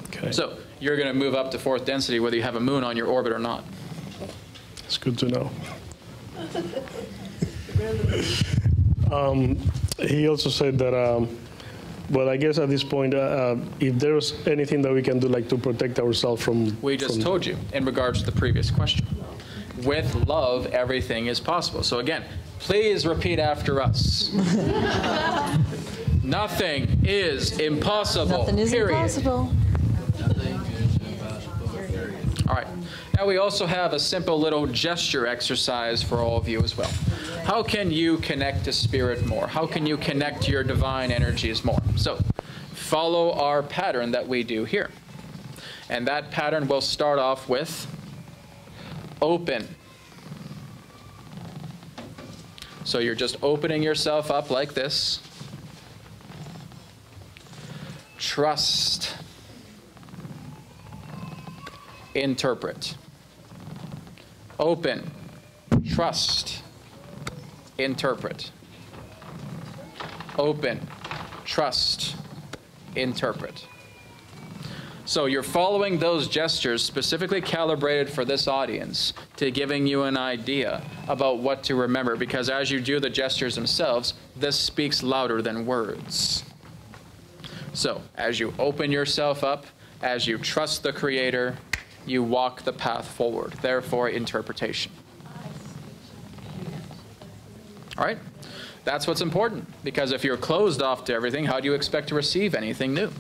Okay. So you're going to move up to 4th density whether you have a moon on your orbit or not. It's good to know. He also said that, well, I guess at this point, if there's anything that we can do, like to protect ourselves from... We just told you in regards to the previous question. With love, everything is possible. So again, please repeat after us. Nothing is impossible. Nothing is period. impossible. All right. Now we also have a simple little gesture exercise for all of you as well. How can you connect to spirit more? How can you connect to your divine energies more? So follow our pattern that we do here. And that pattern will start off with open. So you're just opening yourself up like this. Trust. Interpret. Open. Trust. Interpret. Open. Trust. Interpret. So you're following those gestures specifically calibrated for this audience to giving you an idea about what to remember, because as you do the gestures themselves, this speaks louder than words. So as you open yourself up, as you trust the Creator, you walk the path forward. Therefore, interpretation. All right? That's what's important, because if you're closed off to everything, how do you expect to receive anything new?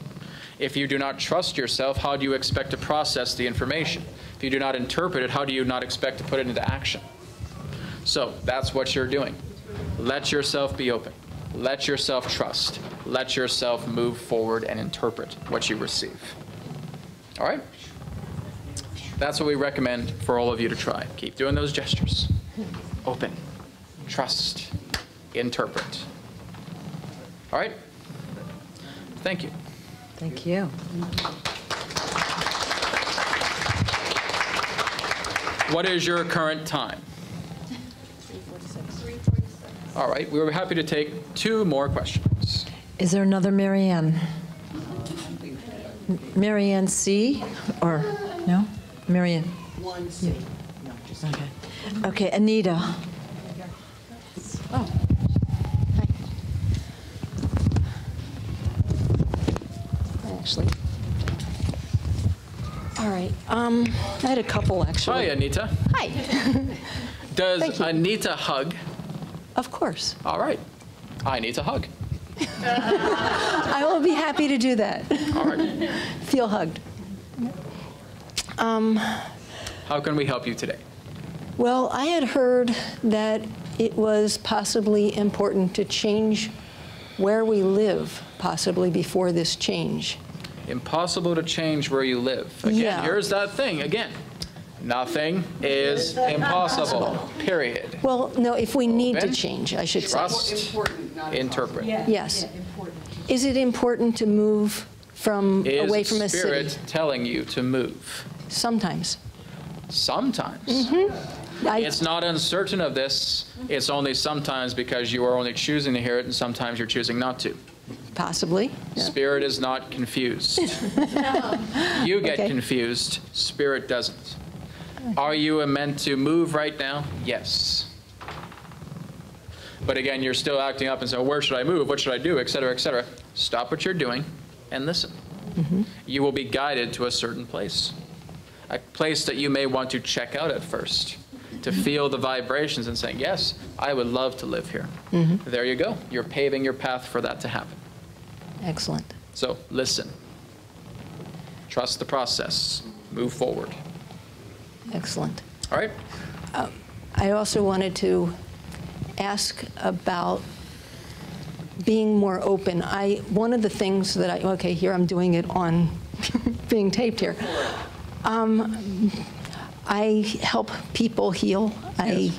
If you do not trust yourself, how do you expect to process the information? If you do not interpret it, how do you not expect to put it into action? So that's what you're doing. Let yourself be open. Let yourself trust. Let yourself move forward and interpret what you receive. All right? That's what we recommend for all of you to try. Keep doing those gestures. Open. Trust. Interpret. All right? Thank you. Thank you. What is your current time? 3:46. All right. We were happy to take 2 more questions. Is there another Marianne? Marianne C. Or no? Marianne. 1C. Yeah. No, just okay. Okay, Anita. Oh. Actually. All right. I had a couple, actually. Hi, Anita. Hi. Does Anita hug? Of course. All right. I need to hug. I will be happy to do that. All right. Feel hugged. How can we help you today? Well, I had heard that it was possibly important to change where we live, possibly before this change. Impossible to change where you live. Again, Yeah. Here's that thing. Again, nothing is impossible, period. Well, no, if we need to Open, change, I should trust, say. interpret. Yes. Is it important to move from away from a Is city? Spirit telling you to move? Sometimes. Sometimes. Mm-hmm. It's not uncertain of this. It's only sometimes, because you are only choosing to hear it, and sometimes you're choosing not to. Possibly. Yeah. Spirit is not confused. You get Okay. confused. Spirit doesn't. Are you meant to move right now? Yes. But again, you're still acting up and saying, where should I move? What should I do? Et cetera, et cetera. Stop what you're doing and listen. Mm-hmm. You will be guided to a certain place. A place that you may want to check out at first, to feel the vibrations and saying, yes, I would love to live here. Mm-hmm. There you go. You're paving your path for that to happen. Excellent. So listen. Trust the process. Move forward. Excellent. All right? I also wanted to ask about being more open. One of the things that okay, here I'm doing it on being taped here. I help people heal. Yes.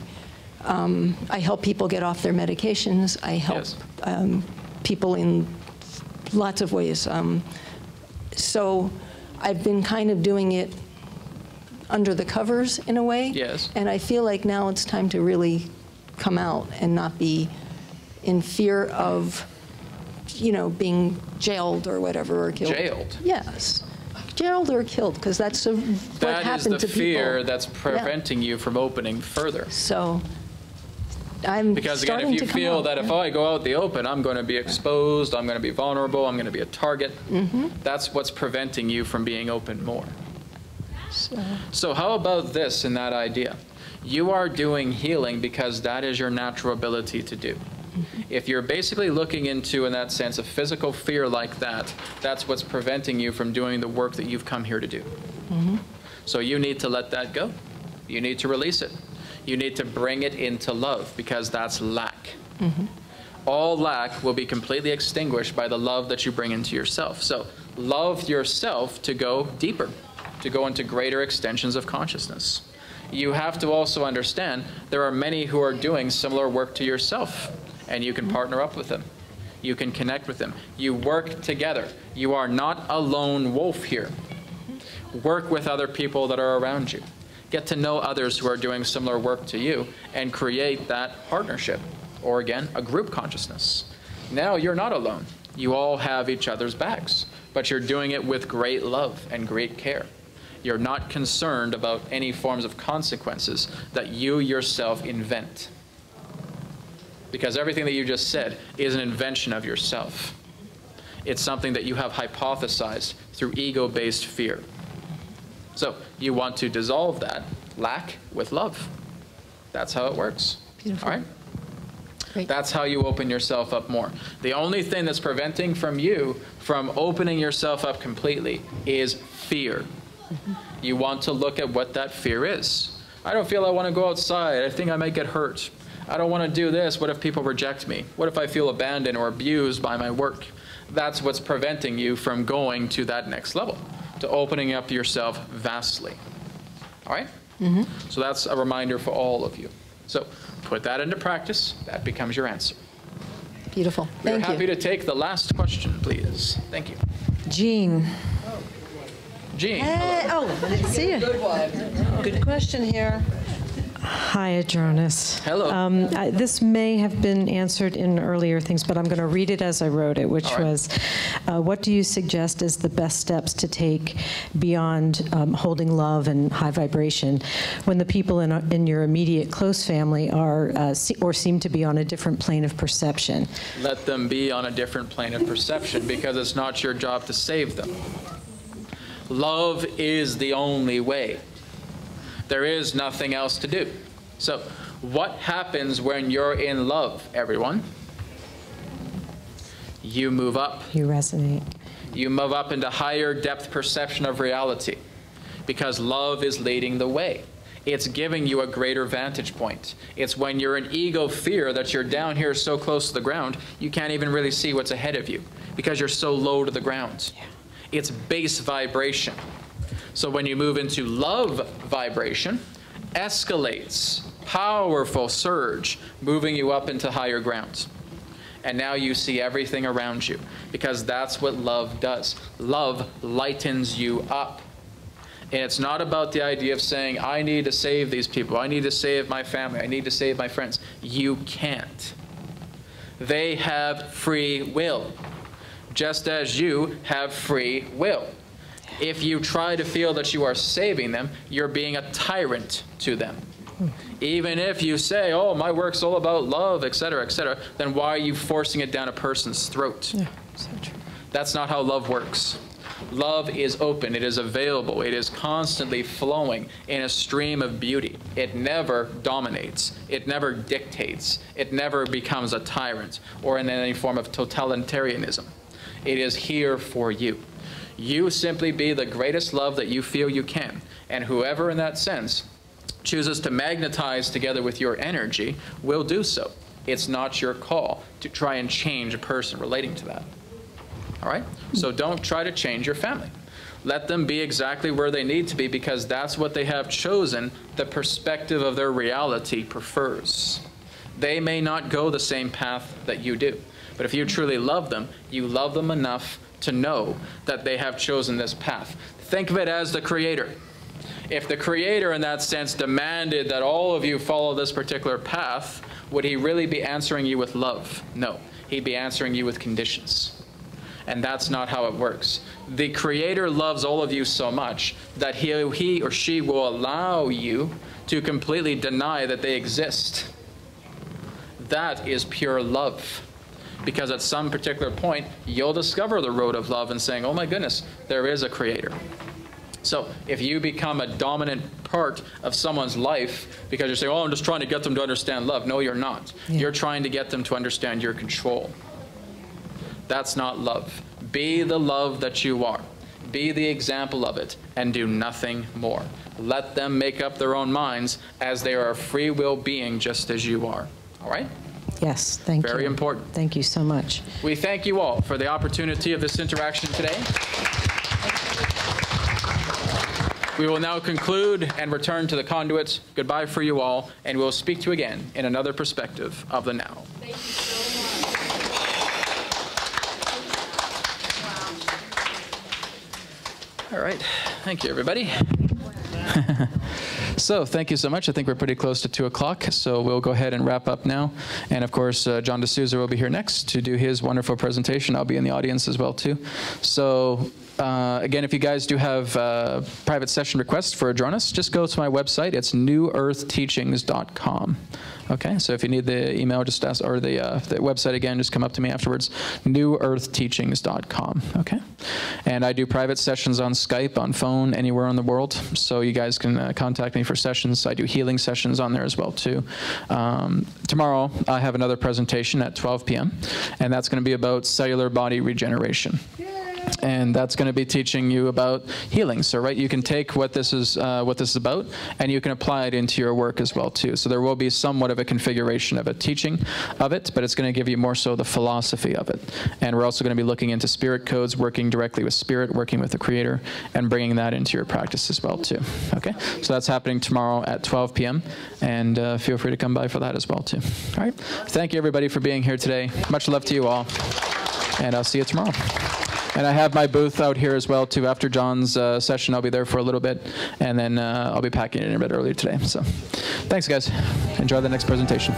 I help people get off their medications. I help people in lots of ways. So I've been kind of doing it under the covers in a way. Yes. And I feel like now it's time to really come out and not be in fear of, you know, being jailed or whatever, or killed. Jailed? Yes. Jailed or killed, because that's what happened to people. That is the fear that's preventing you from opening further. So I'm Because again, starting if you to come feel out, that if I go out the open, I'm going to be exposed, I'm going to be vulnerable, I'm going to be a target, that's what's preventing you from being open more. So how about this in that idea? You are doing healing because that is your natural ability to do. If you're basically looking into, in that sense, a physical fear like that, that's what's preventing you from doing the work that you've come here to do. So you need to let that go. You need to release it. You need to bring it into love, because that's lack. All lack will be completely extinguished by the love that you bring into yourself. So love yourself to go deeper, to go into greater extensions of consciousness. You have to also understand there are many who are doing similar work to yourself, and you can partner up with them. You can connect with them. You work together. You are not a lone wolf here. Work with other people that are around you. Get to know others who are doing similar work to you and create that partnership, or again, a group consciousness. Now you're not alone. You all have each other's backs, but you're doing it with great love and great care. You're not concerned about any forms of consequences that you yourself invent. Because everything that you just said is an invention of yourself. It's something that you have hypothesized through ego-based fear. So you want to dissolve that lack with love. That's how it works. Beautiful. All right? Great. That's how you open yourself up more. The only thing that's preventing from you from opening yourself up completely is fear. You want to look at what that fear is. I don't feel I want to go outside. I think I might get hurt. I don't want to do this. What if people reject me? What if I feel abandoned or abused by my work? That's what's preventing you from going to that next level, to opening up yourself vastly. All right? So that's a reminder for all of you. So put that into practice. That becomes your answer. Beautiful. We're Thank happy you. to take the last question, please. Thank you. Jean. Jean. Hey, oh, I didn't see you. Good one. Good question here. Hi, Adronis. Hello. This may have been answered in earlier things, but I'm going to read it as I wrote it, which was, what do you suggest as the best steps to take beyond holding love and high vibration when the people in your immediate close family are or seem to be on a different plane of perception? Let them be on a different plane of perception, because it's not your job to save them. Love is the only way. There is nothing else to do. So, what happens when you're in love, everyone? You move up. You resonate. You move up into higher depth perception of reality, because love is leading the way. It's giving you a greater vantage point. It's when you're in ego fear that you're down here so close to the ground, you can't even really see what's ahead of you, because you're so low to the ground. It's base vibration. So when you move into love vibration, escalates, powerful surge, moving you up into higher grounds. And now you see everything around you, because that's what love does. Love lightens you up. And it's not about the idea of saying, I need to save these people, I need to save my family, I need to save my friends. You can't. They have free will, just as you have free will. If you try to feel that you are saving them, you're being a tyrant to them. Even if you say, oh, my work's all about love, etc., then why are you forcing it down a person's throat? Yeah, so true. That's not how love works. Love is open, it is available, it is constantly flowing in a stream of beauty. It never dominates, it never dictates, it never becomes a tyrant or in any form of totalitarianism. It is here for you. You simply be the greatest love that you feel you can. And whoever in that sense chooses to magnetize together with your energy will do so. It's not your call to try and change a person relating to that. All right? So don't try to change your family. Let them be exactly where they need to be, because that's what they have chosen. The perspective of their reality prefers. They may not go the same path that you do. But if you truly love them, you love them enough to know that they have chosen this path. Think of it as the Creator. If the Creator, in that sense, demanded that all of you follow this particular path, would he really be answering you with love? No. He'd be answering you with conditions. And that's not how it works. The Creator loves all of you so much that he or she will allow you to completely deny that they exist. That is pure love. Because at some particular point, you'll discover the road of love and saying, oh my goodness, there is a Creator. So if you become a dominant part of someone's life because you're saying, oh, I'm just trying to get them to understand love. No, you're not. Yeah. You're trying to get them to understand your control. That's not love. Be the love that you are. Be the example of it and do nothing more. Let them make up their own minds as they are a free will being just as you are. All right? Yes, thank you. Very important. Thank you so much. We thank you all for the opportunity of this interaction today. We will now conclude and return to the conduits. Goodbye for you all, and we'll speak to you again in another perspective of the now. Thank you so much. All right. Thank you, everybody. So thank you so much. I think we're pretty close to 2 o'clock, so we'll go ahead and wrap up now. And of course, John D'Souza will be here next to do his wonderful presentation. I'll be in the audience as well, too. So again, if you guys do have private session requests for Adronis, just go to my website. It's newearthteachings.com. Okay, so if you need the email, just ask, or the website again, just come up to me afterwards, newearthteachings.com. Okay, and I do private sessions on Skype, on phone, anywhere in the world, so you guys can contact me for sessions. I do healing sessions on there as well, too. Tomorrow, I have another presentation at 12 p.m., and that's going to be about cellular body regeneration. And that's going to be teaching you about healing. So, right, you can take what this is about, and you can apply it into your work as well, too. So there will be somewhat of a configuration of a teaching of it, but it's going to give you more so the philosophy of it. And we're also going to be looking into spirit codes, working directly with spirit, working with the Creator, and bringing that into your practice as well, too. Okay? So that's happening tomorrow at 12 p.m., and feel free to come by for that as well, too. All right? Thank you, everybody, for being here today. Much love to you all, and I'll see you tomorrow. And I have my booth out here as well, too. After John's session, I'll be there for a little bit, and then I'll be packing it in a bit earlier today. So thanks, guys. Enjoy the next presentation.